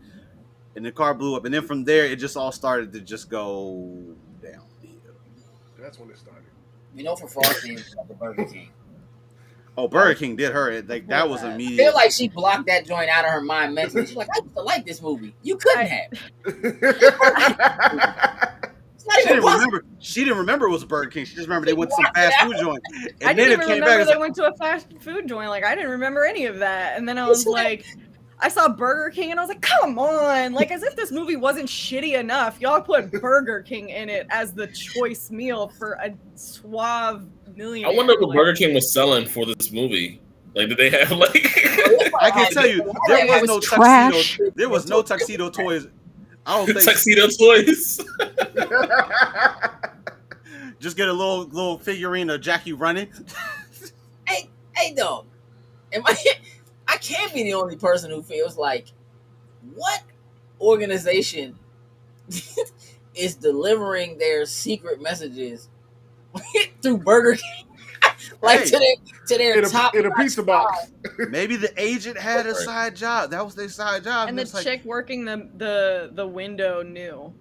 [SPEAKER 2] And the car blew up. And then from there, it just all started to just go downhill.
[SPEAKER 3] That's when it started.
[SPEAKER 1] For Frosty, the Burger King.
[SPEAKER 2] Oh, Burger King did her. Like, that was immediate.
[SPEAKER 1] I feel like she blocked that joint out of her mind mentally. She's like, I used to like this movie. You couldn't have.
[SPEAKER 2] She didn't remember it was a Burger King. She just remembered they went to some fast food joint. And
[SPEAKER 6] I
[SPEAKER 2] then
[SPEAKER 6] didn't
[SPEAKER 2] it
[SPEAKER 6] even
[SPEAKER 2] came
[SPEAKER 6] remember
[SPEAKER 2] back.
[SPEAKER 6] they went to a fast food joint. Like, I didn't remember any of that. And then I was like, I saw Burger King and I was like, come on. Like, as if this movie wasn't shitty enough. Y'all put Burger King in it as the choice meal for a suave millionaire.
[SPEAKER 4] I wonder what Burger King was selling for this movie. Like, did they have like?
[SPEAKER 2] I can tell you, there was no tuxedo. There was no tuxedo toys. I don't think
[SPEAKER 4] tuxedo toys.
[SPEAKER 2] Just get a little figurine of Jackie running.
[SPEAKER 1] Hey, dog. I can't be the only person who feels like, what organization is delivering their secret messages through Burger King? To their top
[SPEAKER 3] in a pizza box.
[SPEAKER 2] Maybe the agent had a side job. That was their side job.
[SPEAKER 6] And the chick working the window knew.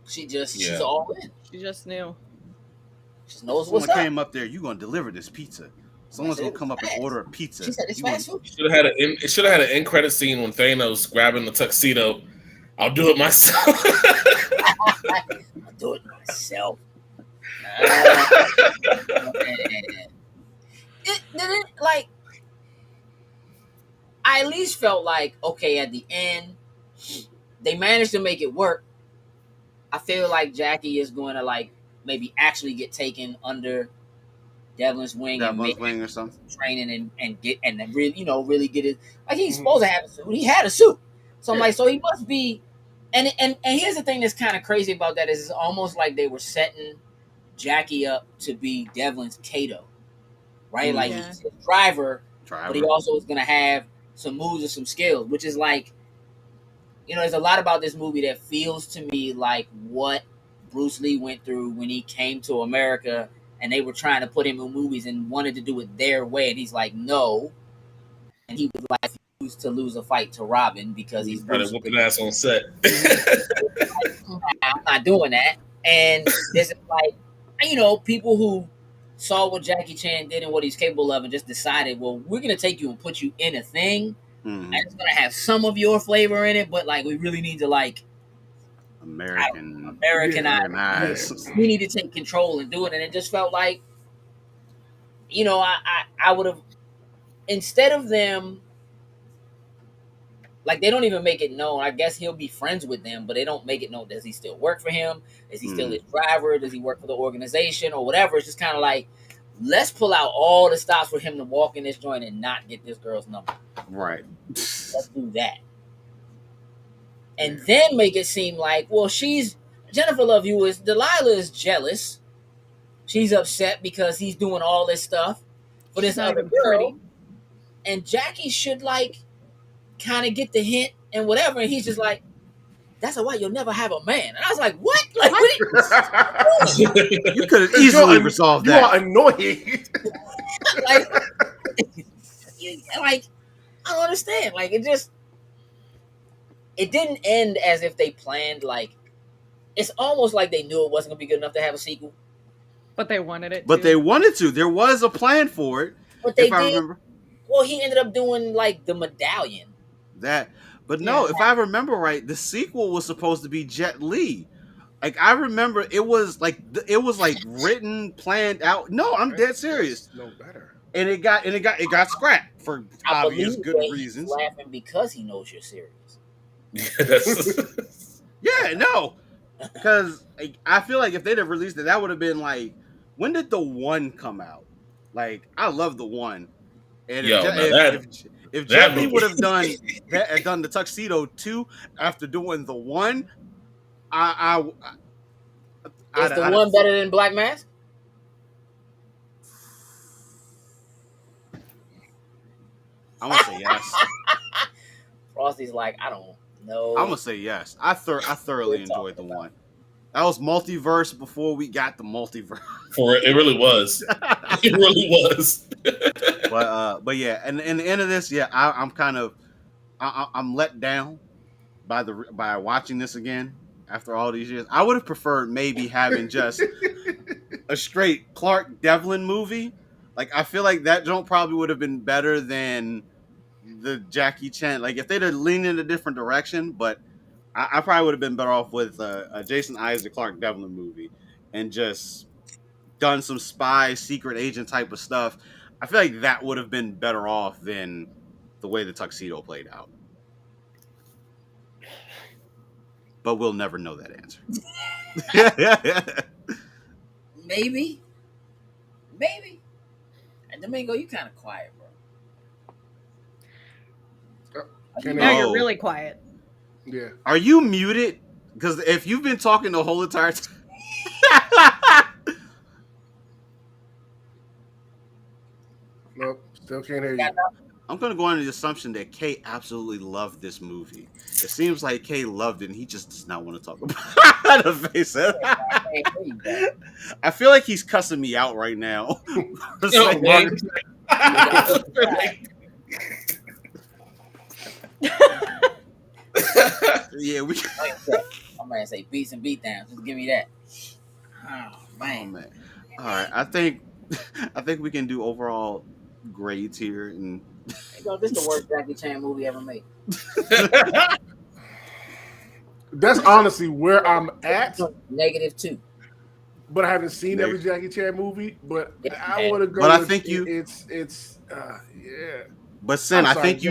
[SPEAKER 1] She's all in.
[SPEAKER 6] She just knew.
[SPEAKER 1] She knows what's up.
[SPEAKER 2] Someone came up there. You gonna deliver this pizza? Someone's gonna come up and order a pizza.
[SPEAKER 1] She said it's fast food.
[SPEAKER 4] It should have had an end credit scene when Thanos grabbing the tuxedo. I'll do it myself.
[SPEAKER 1] I'll do it myself. I at least felt like, okay, at the end, they managed to make it work. I feel like Jackie is going to maybe actually get taken under Devlin's wing
[SPEAKER 2] or something,
[SPEAKER 1] training and really get it. Like, he's supposed to have a suit. He had a suit, so I'm like, so he must be. And here's the thing that's kind of crazy about that is it's almost like they were setting Jackie up to be Devlin's Kato, right? Like, he's a driver, but he also is going to have some moves and some skills, which is like, there's a lot about this movie that feels to me like what Bruce Lee went through when he came to America and they were trying to put him in movies and wanted to do it their way. And he's like, no. And he was like, refused to lose a fight to Robin because he's
[SPEAKER 4] trying to whoop an ass on set.
[SPEAKER 1] I'm not doing that. And this is like, people who saw what Jackie Chan did and what he's capable of and just decided, well, we're going to take you and put you in a thing. And it's going to have some of your flavor in it, but we really need to Americanize. We need to take control and do it. And it just felt like, I would have, instead of them, they don't even make it known. I guess he'll be friends with them, but they don't make it known. Does he still work for him? Is he still his driver? Does he work for the organization or whatever? It's just kind of like, let's pull out all the stops for him to walk in this joint and not get this girl's number.
[SPEAKER 2] Right.
[SPEAKER 1] Let's do that. And then make it seem like, well, Jennifer Love Hewitt, Delilah is jealous. She's upset because he's doing all this stuff for this other girl. And Jackie should kind of get the hint and whatever. And he's just like, that's why you'll never have a man. And I was like, what? Like, what?
[SPEAKER 2] You could have easily resolved that.
[SPEAKER 3] You are annoying.
[SPEAKER 1] like, I don't understand. Like, it didn't end as if they planned. Like, it's almost like they knew it wasn't gonna be good enough to have a sequel.
[SPEAKER 6] But they wanted it.
[SPEAKER 2] But they wanted to. There was a plan for it.
[SPEAKER 1] But they did. I remember. Well, he ended up doing like the medallion.
[SPEAKER 2] But no, if I remember right, the sequel was supposed to be Jet Li. Like I remember, it was like written, planned out. No, I'm dead serious.
[SPEAKER 3] No better.
[SPEAKER 2] And it got scrapped for obvious good reasons.
[SPEAKER 1] He's laughing because he knows you're serious.
[SPEAKER 2] Yeah, no, because I feel like if they'd have released it, that would have been like, when did the one come out? Like I love the one. And if Jet Li would have done the Tuxedo 2 after doing the one,
[SPEAKER 1] is the one better than Black Mask?
[SPEAKER 2] I'm gonna say yes.
[SPEAKER 1] Frosty's like, I don't know.
[SPEAKER 2] I'm gonna say yes. I thoroughly enjoyed the one. That was multiverse before we got the multiverse.
[SPEAKER 4] It really was. It really was.
[SPEAKER 2] But yeah, and in the end of this, yeah, I'm let down by watching this again after all these years. I would have preferred maybe having just a straight Clark Devlin movie. Like I feel like that joint probably would have been better than the Jackie Chan. Like if they'd have leaned in a different direction, but I probably would have been better off with a Jason Isaac Clark Devlin movie and just done some spy secret agent type of stuff. I feel like that would have been better off than the way the Tuxedo played out. But we'll never know that answer.
[SPEAKER 1] Maybe. And Domingo, you kind of quiet, bro.
[SPEAKER 6] Now you're really quiet.
[SPEAKER 3] Yeah.
[SPEAKER 2] Are you muted? Because if you've been talking the whole entire time.
[SPEAKER 3] Nope, still can't hear you.
[SPEAKER 2] I'm going to go on the assumption that Kay absolutely loved this movie. It seems like Kay loved it, and he just does not want to talk about it. I feel like he's cussing me out right now. Yeah,
[SPEAKER 1] I'm going to say beats and beatdowns. Just give me that. Oh man.
[SPEAKER 2] All right, I think we can do overall grades here, and
[SPEAKER 1] this is the worst Jackie Chan movie ever made.
[SPEAKER 3] That's honestly where I'm at.
[SPEAKER 1] -2.
[SPEAKER 3] But I haven't seen every Jackie Chan movie. But I want to go.
[SPEAKER 2] But I think
[SPEAKER 3] it's yeah.
[SPEAKER 2] But Sin, I think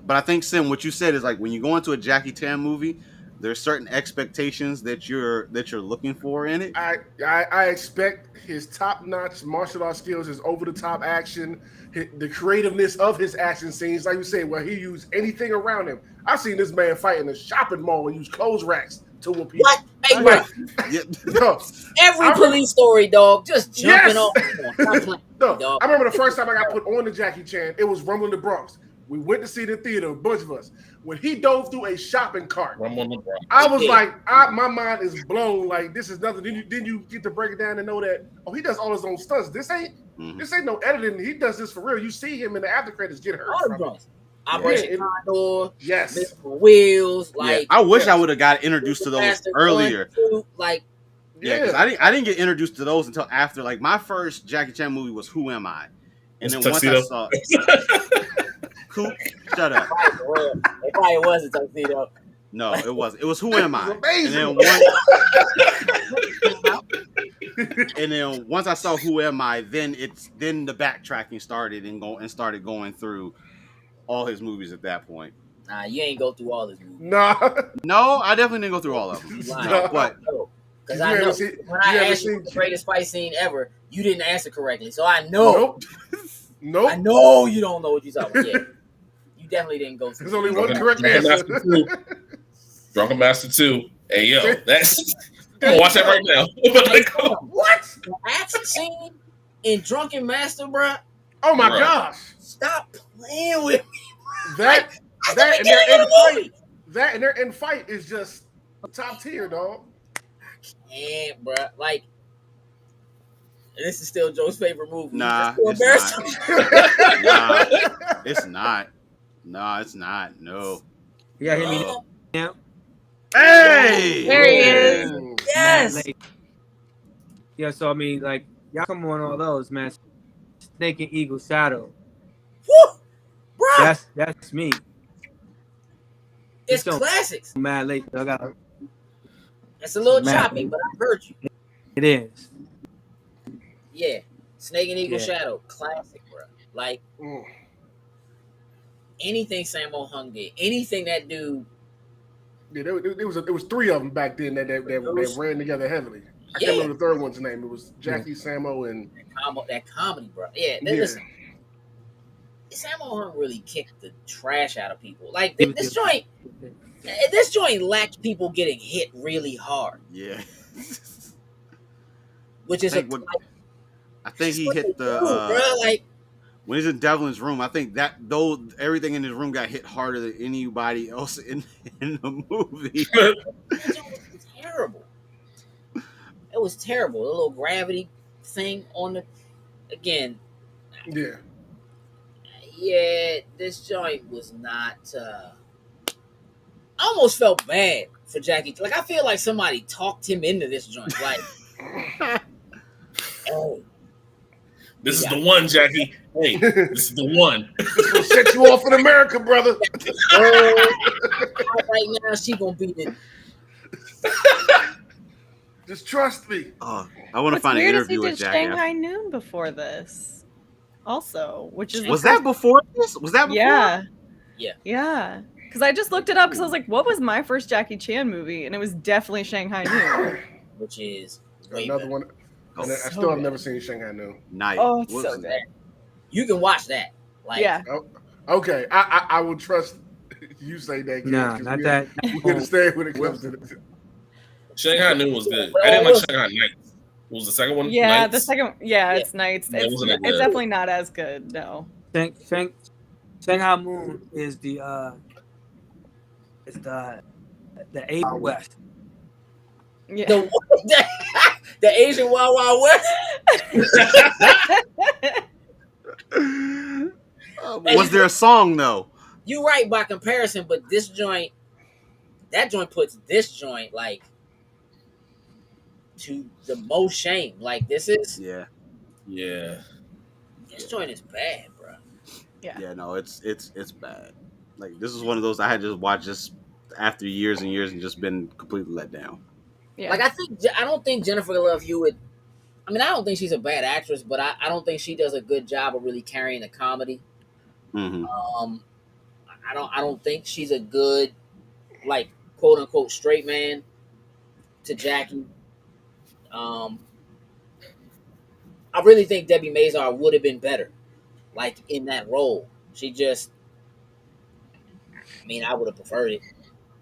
[SPEAKER 2] I think Sin, what you said is like when you go into a Jackie Chan movie, there's certain expectations that you're looking for in it.
[SPEAKER 3] I expect his top-notch martial arts skills, his over-the-top action, the creativeness of his action scenes. Like you said, where he used anything around him. I've seen this man fight in a shopping mall and use clothes racks to whoop people.
[SPEAKER 1] What? Hey, bro. Every police story, dog, just jumping off.
[SPEAKER 3] No, I remember the first time I got put on to Jackie Chan, it was Rumble in the Bronx. We went to see the theater, a bunch of us. When he dove through a shopping cart, I was like, my mind is blown. Like, this is nothing. Then you get to break it down and know that, he does all his own stunts. This ain't no editing. He does this for real. You see him in the after credits get hurt.
[SPEAKER 1] Operation Condor,
[SPEAKER 3] yes,
[SPEAKER 1] Mr. Wheels. Like,
[SPEAKER 2] I wish I would have got introduced to those earlier.
[SPEAKER 1] Like,
[SPEAKER 2] because I didn't get introduced to those until after. Like, my first Jackie Chan movie was Who Am I? And then once I saw Coop, shut up.
[SPEAKER 1] It probably was a Tuxedo.
[SPEAKER 2] No, it wasn't. It was Who Am I? And then once I saw Who Am I, then the backtracking started and started going through all his movies at that point.
[SPEAKER 1] Nah, you ain't go through all his movies.
[SPEAKER 2] No, I definitely didn't go through all of them.
[SPEAKER 1] Because I know when I asked you the greatest fight scene ever, you didn't answer correctly. So I know.
[SPEAKER 3] Nope.
[SPEAKER 1] I know you don't know what you're talking about. Yeah. You definitely didn't go through.
[SPEAKER 3] There's only one correct answer.
[SPEAKER 4] Drunken Master 2. Hey, yo, that's... watch that right now.
[SPEAKER 1] What? The action scene in Drunken Master, bro?
[SPEAKER 3] Oh, my gosh.
[SPEAKER 1] Stop playing with me.
[SPEAKER 3] That and fight is just top tier, dog.
[SPEAKER 1] And bro, like this is still Joe's favorite movie.
[SPEAKER 2] Nah,
[SPEAKER 1] it's
[SPEAKER 2] not. Nah, it's not. No, it's not. No.
[SPEAKER 5] You gotta hit me now.
[SPEAKER 2] Hey!
[SPEAKER 6] There he is.
[SPEAKER 1] Yes.
[SPEAKER 5] Yeah, so I mean, like, y'all come on all those, man. Snake and Eagle Shadow.
[SPEAKER 1] Woo! Bro,
[SPEAKER 5] That's me.
[SPEAKER 1] it's classics.
[SPEAKER 5] Mad late. I got
[SPEAKER 1] It's a little choppy, but I heard you.
[SPEAKER 5] it is.
[SPEAKER 1] Yeah. Snake and Eagle Shadow. Classic, bro. Like anything Sammo Hung did. Anything that dude.
[SPEAKER 3] Yeah, there was three of them back then that ran together heavily. I can't remember the third one's name. It was Jackie, Sammo, and
[SPEAKER 1] that comedy, bro. Yeah, listen. Sammo Hung really kicked the trash out of people. Like this joint lacked people getting hit really hard.
[SPEAKER 2] Yeah.
[SPEAKER 1] Which is
[SPEAKER 2] I think he hit the when he's in Devlin's room. I think that everything in his room got hit harder than anybody else in the movie.
[SPEAKER 1] It was terrible. It was terrible. The little gravity thing on the again. Yeah, this joint was not. I almost felt bad for Jackie. Like I feel like somebody talked him into this joint. Like, oh,
[SPEAKER 4] this is the one, Jackie. Hey, this is the one.
[SPEAKER 3] This will set you off in America, brother.
[SPEAKER 1] Right now, she gonna beat it.
[SPEAKER 3] Just trust me.
[SPEAKER 2] I want to find an interview with Jackie.
[SPEAKER 6] Shanghai Noon before this, also, which is
[SPEAKER 2] that before this? Was that before?
[SPEAKER 6] Yeah. Because I just looked it up because I was like, what was my first Jackie Chan movie? And it was definitely Shanghai Noon,
[SPEAKER 1] which is
[SPEAKER 3] another one. And I still have never seen Shanghai Noon.
[SPEAKER 2] Nice.
[SPEAKER 6] Oh, it's so good.
[SPEAKER 1] You can watch that. Like,
[SPEAKER 3] Okay, I will trust you say that.
[SPEAKER 5] Nah, not that.
[SPEAKER 3] We understand when it comes to this.
[SPEAKER 4] Shanghai Noon was good. I didn't like Shanghai Nights. What was the second one?
[SPEAKER 6] Yeah,
[SPEAKER 4] Nights?
[SPEAKER 6] the second. Yeah, it's Nights. It's definitely not as good. No.
[SPEAKER 5] Shanghai Moon is the Asian West.
[SPEAKER 6] Yeah.
[SPEAKER 1] The Asian Wild Wild West.
[SPEAKER 2] Was there a song though?
[SPEAKER 1] You're right by comparison, but that joint puts this joint like to the most shame. Like this is
[SPEAKER 2] yeah.
[SPEAKER 1] This joint is bad, bro.
[SPEAKER 2] Yeah, no, it's bad. Like this is one of those I had to watch just after years and years and just been completely let down.
[SPEAKER 6] Yeah.
[SPEAKER 1] Like I don't think Jennifer Love Hewitt. I mean, I don't think she's a bad actress, but I don't think she does a good job of really carrying a comedy.
[SPEAKER 2] Mm-hmm.
[SPEAKER 1] I don't think she's a good, like, quote unquote straight man to Jackie. I really think Debbie Mazar would have been better, like in that role. She just, I mean, I would have preferred it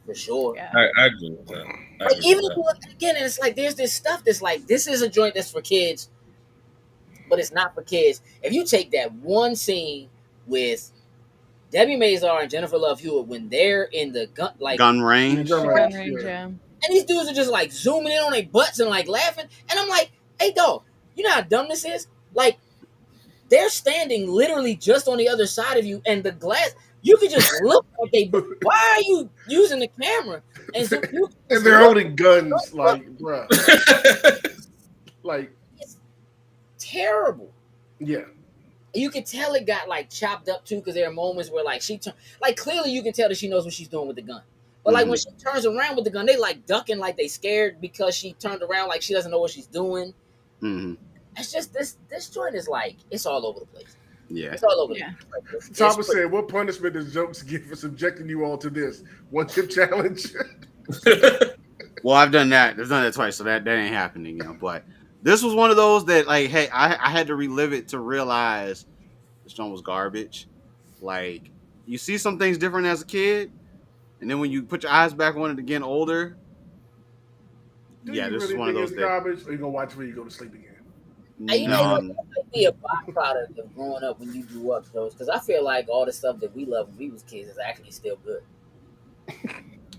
[SPEAKER 1] for sure.
[SPEAKER 4] Yeah. I agree with that.
[SPEAKER 1] Like, even if you look again, and it's like there's this stuff that's like this is a joint that's for kids, but it's not for kids. If you take that one scene with Debbie Mazar and Jennifer Love Hewitt when they're in the gun
[SPEAKER 2] range,
[SPEAKER 6] yeah.
[SPEAKER 1] And these dudes are just like zooming in on their butts and like laughing, and I'm like, hey dog, you know how dumb this is? Like they're standing literally just on the other side of you, and the glass. You could just look at they. Why are you using the camera? And so
[SPEAKER 3] and they're holding guns, like, bro. Like,
[SPEAKER 1] it's terrible.
[SPEAKER 3] Yeah.
[SPEAKER 1] You could tell it got like chopped up too, because there are moments where like clearly you can tell that she knows what she's doing with the gun. But like when she turns around with the gun, they like ducking, like they scared because she turned around, like she doesn't know what she's doing.
[SPEAKER 2] Mm-hmm.
[SPEAKER 1] It's just this joint is like it's all over the place.
[SPEAKER 2] Yeah,
[SPEAKER 1] it's all over the place.
[SPEAKER 3] Thomas said, "What punishment does Jokes give for subjecting you all to this one-chip challenge?"
[SPEAKER 2] Well, I've done that. I've done that twice, so that ain't happening, you know. But this was one of those that, like, hey, I had to relive it to realize this joint was garbage. Like, you see some things different as a kid, and then when you put your eyes back on it again, older.
[SPEAKER 3] Do
[SPEAKER 2] yeah,
[SPEAKER 3] you
[SPEAKER 2] this
[SPEAKER 3] really
[SPEAKER 2] is one of
[SPEAKER 3] think
[SPEAKER 2] those
[SPEAKER 3] it's garbage, or you gonna watch it when you go to sleep again?
[SPEAKER 1] You know, it might be a byproduct of growing up when you grew up, though, because I feel like all the stuff that we loved when we was kids is actually still good.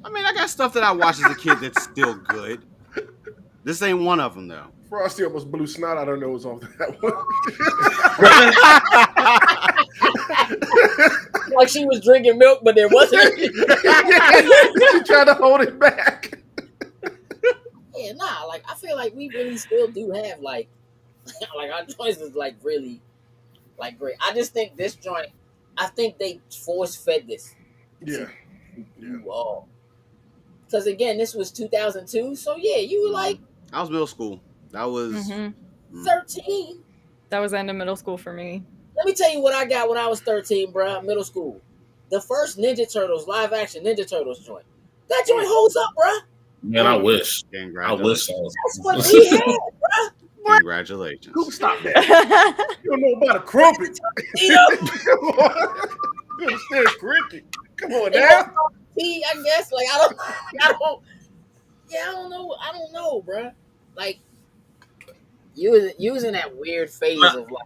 [SPEAKER 2] I mean, I got stuff that I watched as a kid that's still good. This ain't one of them, though.
[SPEAKER 3] Frosty almost blew snot out her nose off that
[SPEAKER 1] one. Like she was drinking milk, but there wasn't.
[SPEAKER 3] She tried to hold it back.
[SPEAKER 1] Yeah, nah. Like I feel like we really still do have like our joints is like really like great. I just think this joint. I think they force fed this.
[SPEAKER 3] Yeah.
[SPEAKER 1] You all. Because again, this was 2002, so yeah, you were like.
[SPEAKER 2] I was middle school. That was
[SPEAKER 1] 13.
[SPEAKER 6] That was the end of middle school for me.
[SPEAKER 1] Let me tell you what I got when I was 13, bro. Middle school. The first Ninja Turtles, live action Ninja Turtles joint. That joint holds up, bro.
[SPEAKER 4] Man, I wish. I wish.
[SPEAKER 1] That's what we had, bro.
[SPEAKER 2] Congratulations.
[SPEAKER 3] Who stop that? You don't know about a crumpet. You understand cricket. Come on now.
[SPEAKER 1] I guess. Like I don't. Yeah, I don't know, bro. Like you was in that weird phase of like.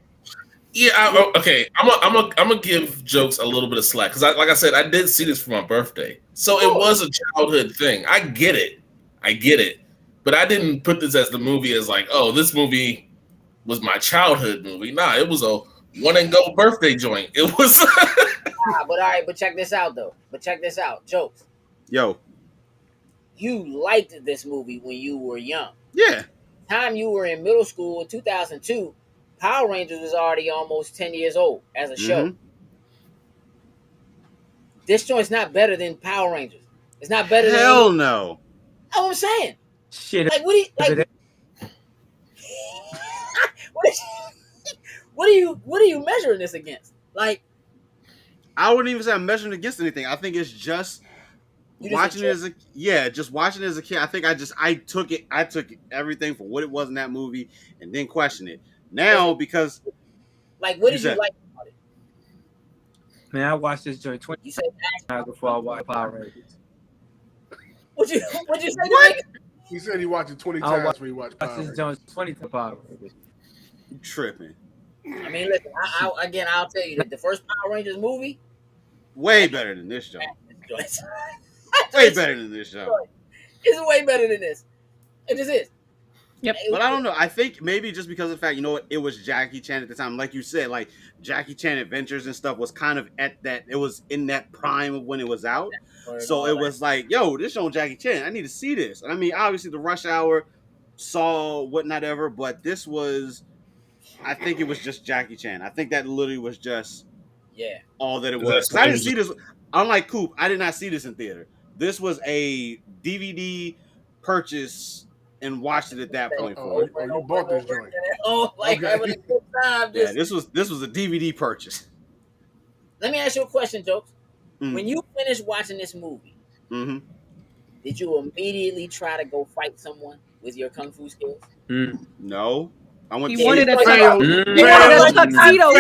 [SPEAKER 4] Yeah, okay. I'm gonna give jokes a little bit of slack because, like I said, I did see this for my birthday, so it was a childhood thing. I get it, but I didn't put this as the movie as like, oh, this movie was my childhood movie. Nah, it was a one and go birthday joint. It was.
[SPEAKER 1] But all right, but check this out though. Jokes.
[SPEAKER 2] Yo.
[SPEAKER 1] You liked this movie when you were young.
[SPEAKER 2] Yeah.
[SPEAKER 1] Time you were in middle school in 2002. Power Rangers was already almost 10 years old as a show. This joint's not better than Power Rangers. It's not better than...
[SPEAKER 2] Hell no.
[SPEAKER 1] That's what I'm saying.
[SPEAKER 5] Shit.
[SPEAKER 1] Like, what are you measuring this against? Like...
[SPEAKER 2] I wouldn't even say I'm measuring against anything. I think it's just... watching it as a kid, I think I took everything for what it was in that movie and then questioned it. Now because
[SPEAKER 1] like what did you like about it?
[SPEAKER 5] Man, I watched this joint 20 times before I watched Power Rangers.
[SPEAKER 1] What'd you say?
[SPEAKER 3] What? He said he watched it 20 times before he watched Power Rangers.
[SPEAKER 5] This joint 20 times Power Rangers.
[SPEAKER 2] You tripping.
[SPEAKER 1] I mean, listen, I'll tell you that the first Power Rangers movie
[SPEAKER 2] way better than this show. Way better than this show.
[SPEAKER 1] It's way better than this. It just is.
[SPEAKER 6] Yep.
[SPEAKER 2] But I don't know. I think maybe just because of the fact, you know what, it was Jackie Chan at the time. Like you said, like Jackie Chan Adventures and stuff was kind of at that, it was in that prime of when it was out. So it was like, yo, this showing Jackie Chan. I need to see this. And I mean, obviously the Rush Hour saw whatnot ever, but this was, I think it was just Jackie Chan. I think that literally was just all that it was. 'Cause I didn't see this. Unlike Coop, I did not see this in theater. This was a DVD purchase and watched it at that point.
[SPEAKER 3] You bought this joint.
[SPEAKER 1] Having a good time.
[SPEAKER 2] Yeah, this was a DVD purchase.
[SPEAKER 1] Let me ask you a question, Jokes. When you finished watching this movie, did you immediately try to go fight someone with your kung fu skills?
[SPEAKER 2] No.
[SPEAKER 6] He wanted a tuxedo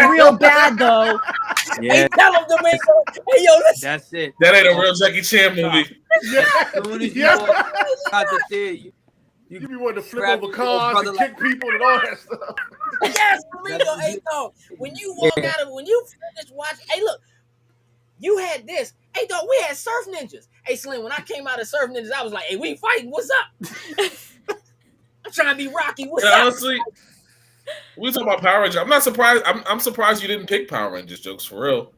[SPEAKER 6] real bad though.
[SPEAKER 5] Yeah.
[SPEAKER 1] Hey, tell him, Domingo. Hey, yo, listen.
[SPEAKER 5] That's it.
[SPEAKER 4] That ain't a real Jackie Chan movie.
[SPEAKER 3] You be wanting to flip over cars and kick people and all that stuff.
[SPEAKER 1] Yes, Domingo. Hey, dog. When you walk out of, when you finish watching, hey, look, you had this. Hey, dog, we had Surf Ninjas. Hey, Slim, when I came out of Surf Ninjas, I was like, hey, we fighting. What's up? I'm trying to be Rocky. What's up?
[SPEAKER 4] Honestly, we talk about Power Rangers. I'm not surprised. I'm surprised you didn't pick Power Rangers, Jokes, for real.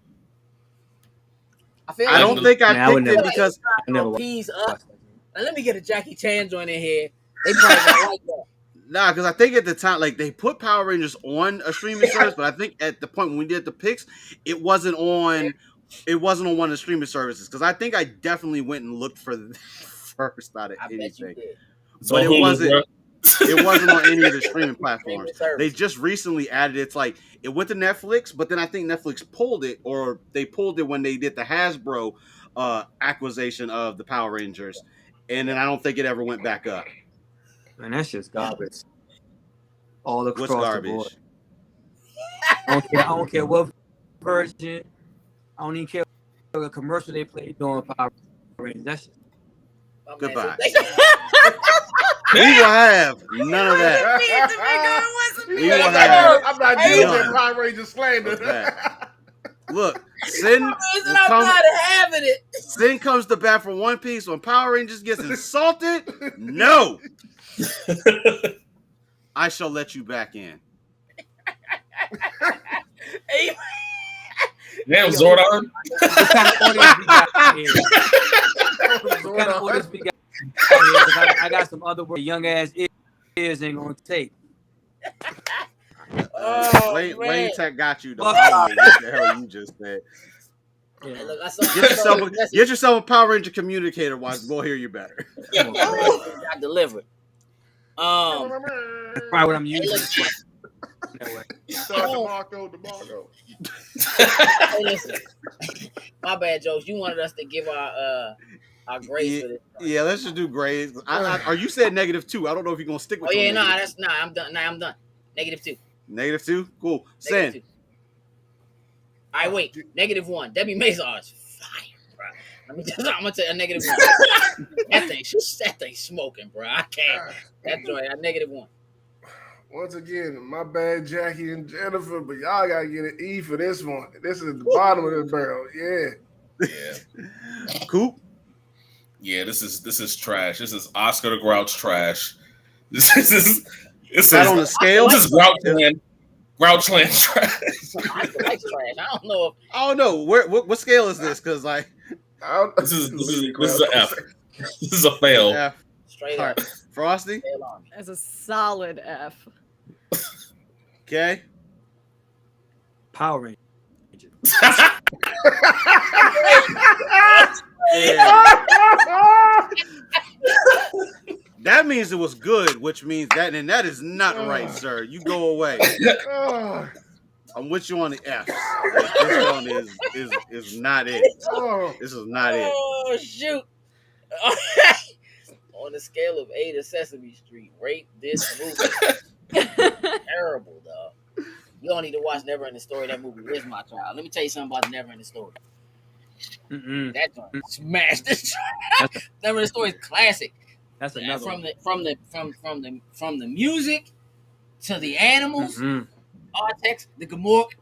[SPEAKER 2] I don't think I picked it because
[SPEAKER 1] I never peas up. Now, let me get a Jackie Chan joint in here. They probably don't like that.
[SPEAKER 2] Nah, because I think at the time, like, they put Power Rangers on a streaming service, but I think at the point when we did the picks, it wasn't on one of the streaming services. Because I think I definitely went and looked for the first out of anything.
[SPEAKER 4] So
[SPEAKER 2] but it wasn't on any of the streaming platforms. They just recently added it's like it went to Netflix, but then I think Netflix pulled it, or they pulled it when they did the Hasbro acquisition of the Power Rangers, and then I don't think it ever went back up.
[SPEAKER 5] Man, that's just garbage. All across
[SPEAKER 2] garbage?
[SPEAKER 5] the board. I don't care what version. I don't even care what commercial they play doing Power Rangers. That's just...
[SPEAKER 2] Goodbye. We will have none of that.
[SPEAKER 3] I'm not doing that Power Ranger slander.
[SPEAKER 2] Look, Sin comes to bat for One Piece when Power Rangers gets insulted. No, I shall let you back in.
[SPEAKER 6] Hey,
[SPEAKER 4] damn, Zordon.
[SPEAKER 5] What kind of audience we got here? What kind of audience we got here? I got some other words young ass ears ain't gonna take.
[SPEAKER 2] Wayne Tech got you though. I don't know what the hell you just said.
[SPEAKER 1] Yeah. Look,
[SPEAKER 2] Get yourself a Power Ranger communicator. We'll hear you better.
[SPEAKER 1] I delivered.
[SPEAKER 5] That's probably what I'm using.
[SPEAKER 3] DeMarco.
[SPEAKER 1] Hey, listen. My bad, Jokes. You wanted us to give our grades for this.
[SPEAKER 2] Yeah, let's just do grades. Are you said -2? I don't know if you're gonna stick with.
[SPEAKER 1] Oh yeah, I'm done. I'm done. -2.
[SPEAKER 2] -2? Cool. Sin.
[SPEAKER 1] All right, wait. -1. Debbie Mazar is fire, bro. I'm gonna tell you a -1. that thing smoking, bro. I can't. That joint, a -1.
[SPEAKER 3] Once again, my bad, Jackie and Jennifer, but y'all gotta get an E for this one. This is the bottom of the barrel.
[SPEAKER 4] Yeah.
[SPEAKER 2] Cool.
[SPEAKER 4] Yeah, this is trash. This is Oscar the Grouch trash. This is
[SPEAKER 2] on the scale.
[SPEAKER 4] This is Grouchland trash.
[SPEAKER 1] I like trash. I don't know.
[SPEAKER 2] I don't know. What scale is this? Because like,
[SPEAKER 4] this is an F. This is a fail.
[SPEAKER 2] Yeah.
[SPEAKER 1] Straight up.
[SPEAKER 2] Frosty.
[SPEAKER 6] As a solid F.
[SPEAKER 2] Okay.
[SPEAKER 5] Power Rangers.
[SPEAKER 2] That means it was good, which means that is not right, sir. You go away. I'm with you on the F. This one is not it. This is not it.
[SPEAKER 1] Oh shoot! On the scale of A to Sesame Street, rate this movie. Terrible, dog. You don't need to watch Never Ending Story. That movie is my child. Let me tell you something about Never Ending Story. That joint smashed this. Never Ending Story is classic.
[SPEAKER 5] That's another
[SPEAKER 1] from the music to the animals, Artex, the Gamork.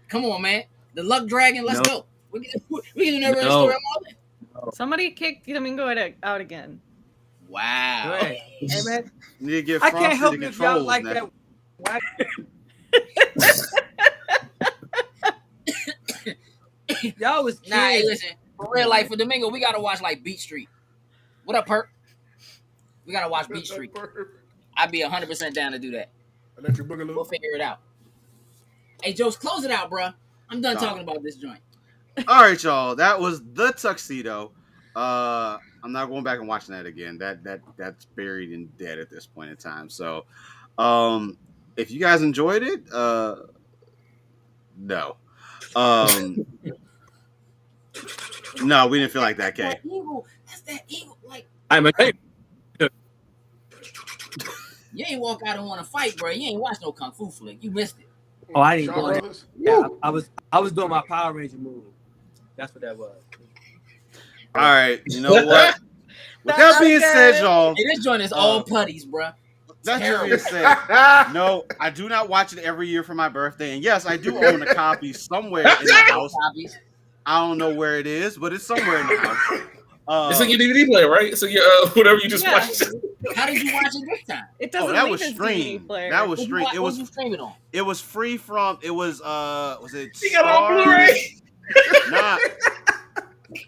[SPEAKER 1] Come on, man. The Luck Dragon. Let's go. We can do Never Ending Story all day.
[SPEAKER 6] Somebody kicked Domingo out again.
[SPEAKER 1] Wow.
[SPEAKER 5] Hey man,
[SPEAKER 2] you need to get
[SPEAKER 5] I can't help
[SPEAKER 2] the
[SPEAKER 5] you if y'all like
[SPEAKER 2] now.
[SPEAKER 5] that. Y'all was kids.
[SPEAKER 1] Nah, hey, listen. For real life, for Domingo, we gotta watch like Beat Street. What up, Perk? We gotta watch Beat Street. I'd be 100% down to do that. We'll figure it out. Hey, Jokes, close it out, bro. I'm done talking about this joint.
[SPEAKER 2] All right, y'all. That was The Tuxedo. I'm not going back and watching that again. That's buried and dead at this point in time. So, if you guys enjoyed it, no. No, we didn't feel like that, Kay.
[SPEAKER 1] That's that evil. Like,
[SPEAKER 5] I'm a
[SPEAKER 1] you ain't walk out and want to fight, bro. You ain't watch no Kung Fu flick. You missed it.
[SPEAKER 5] Oh, I didn't go there. Yeah, I was doing my Power Ranger move. That's what that was.
[SPEAKER 2] All right, you know what? With that being said, y'all,
[SPEAKER 1] hey, this joint is all putties, bro.
[SPEAKER 2] That being said, no, I do not watch it every year for my birthday, and yes, I do own a copy somewhere in the house. I don't know where it is, but it's somewhere in the house.
[SPEAKER 4] It's in your DVD player, right? So whatever you just watched.
[SPEAKER 1] How did you watch it this time?
[SPEAKER 6] It doesn't.
[SPEAKER 2] That was streamed. That was streamed. It was
[SPEAKER 1] streaming on.
[SPEAKER 2] It was free from. It was it?
[SPEAKER 4] You got it on Blu-ray?
[SPEAKER 2] Nah.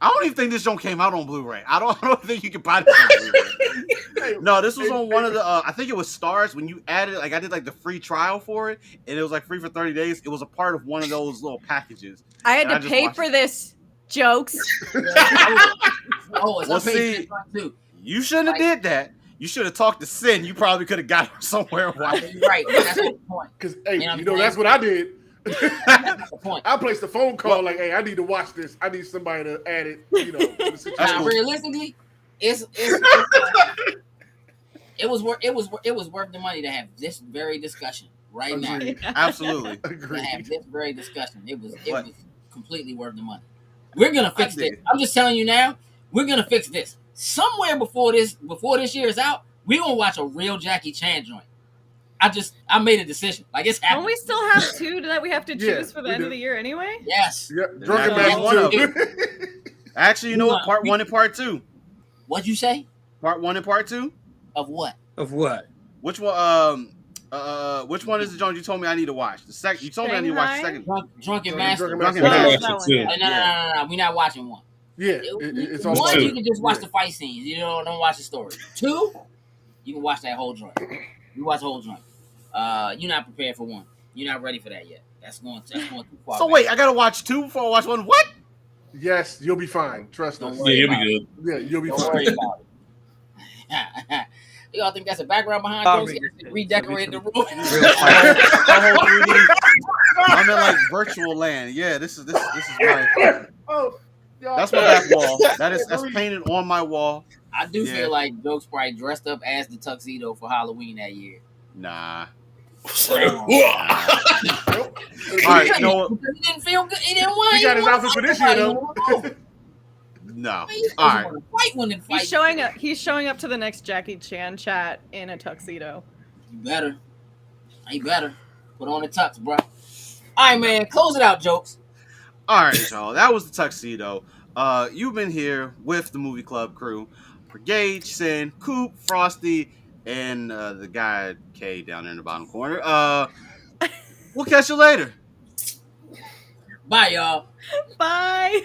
[SPEAKER 2] I don't even think this joint came out on Blu-ray. I don't think you can buy this on Blu-ray. No, this was on one of the. I think it was Stars when you added. Like I did like the free trial for it, and it was like free for 30 days. It was a part of one of those little packages.
[SPEAKER 6] I had to pay for this. Jokes.
[SPEAKER 1] Well, see,
[SPEAKER 2] you shouldn't have did that. You should have talked to Sin. You probably could have got him somewhere.
[SPEAKER 1] Right. That's the point.
[SPEAKER 3] Because that's what I did.
[SPEAKER 1] That's the point.
[SPEAKER 3] I placed a phone call like, "Hey, I need to watch this. I need somebody to add it." To the situation.
[SPEAKER 1] Realistically, it was worth the money to have this very discussion right now.
[SPEAKER 2] Absolutely.
[SPEAKER 1] To have this very discussion, it was completely worth the money. We're gonna fix this. I'm just telling you now. We're gonna fix this. Somewhere before this year is out, we're gonna watch a real Jackie Chan joint. I made a decision. Like it's
[SPEAKER 6] Don't
[SPEAKER 1] happening.
[SPEAKER 6] we still have 2 that we have to
[SPEAKER 3] Yeah,
[SPEAKER 6] choose for the
[SPEAKER 3] we
[SPEAKER 6] end
[SPEAKER 3] do.
[SPEAKER 6] of the year anyway?
[SPEAKER 1] Yes.
[SPEAKER 3] Yep.
[SPEAKER 2] There's
[SPEAKER 3] Drunken
[SPEAKER 2] actually one of
[SPEAKER 3] Master 2.
[SPEAKER 2] Actually, you know what? Part 1 and part 2.
[SPEAKER 1] What'd you say?
[SPEAKER 2] Part 1 and part 2.
[SPEAKER 1] Of what?
[SPEAKER 5] Of what?
[SPEAKER 2] Which one? Which one is the joint you told me I need to watch? The second. You told me I need to watch the second.
[SPEAKER 1] Drunken Master.
[SPEAKER 3] Drunken
[SPEAKER 2] Master.
[SPEAKER 6] Yes,
[SPEAKER 4] Master
[SPEAKER 6] that one,
[SPEAKER 4] too.
[SPEAKER 6] yeah.
[SPEAKER 1] No. We're not watching one.
[SPEAKER 3] Yeah, it's on
[SPEAKER 1] One,
[SPEAKER 4] two.
[SPEAKER 1] you can just watch
[SPEAKER 3] Yeah.
[SPEAKER 1] the fight scenes. You don't watch the story. 2, you can watch that whole joint. You watch the whole joint. You're not prepared for 1. You're not ready for that yet. That's going too far.
[SPEAKER 2] So
[SPEAKER 1] back.
[SPEAKER 2] wait, I gotta watch 2 before I watch 1. What?
[SPEAKER 3] Yes, you'll be fine. Trust us.
[SPEAKER 1] Don't worry
[SPEAKER 4] Yeah,
[SPEAKER 1] about
[SPEAKER 4] you'll
[SPEAKER 1] it.
[SPEAKER 4] be good.
[SPEAKER 3] Yeah, you'll be
[SPEAKER 1] Don't
[SPEAKER 3] fine.
[SPEAKER 1] worry about it. Y'all think that's a background behind jokes? You actually redecorated the room.
[SPEAKER 5] Real
[SPEAKER 2] My whole 3D. I'm in like virtual land. Yeah, this is my.
[SPEAKER 3] Oh, y'all.
[SPEAKER 2] That's my back wall. That's painted on my wall.
[SPEAKER 1] I do
[SPEAKER 2] Yeah.
[SPEAKER 1] feel like Jokes probably dressed up as the Tuxedo for Halloween that year.
[SPEAKER 2] Nah.
[SPEAKER 3] Nope.
[SPEAKER 2] All right, you know what?
[SPEAKER 1] Because he didn't feel good. He didn't want.
[SPEAKER 3] He got his outfit for this year, though.
[SPEAKER 2] No.
[SPEAKER 1] He's
[SPEAKER 2] All right.
[SPEAKER 6] He's showing up. He's showing up to the next Jackie Chan chat in a tuxedo.
[SPEAKER 1] You better. You better put on the tux, bro. All right, man. Close it out, Jokes.
[SPEAKER 2] All right, y'all. That was the Tuxedo. You've been here with the movie club crew: Brigade, Sin, Coop, Frosty, and the guy K down there in the bottom corner. We'll catch you later.
[SPEAKER 1] Bye, y'all.
[SPEAKER 6] Bye.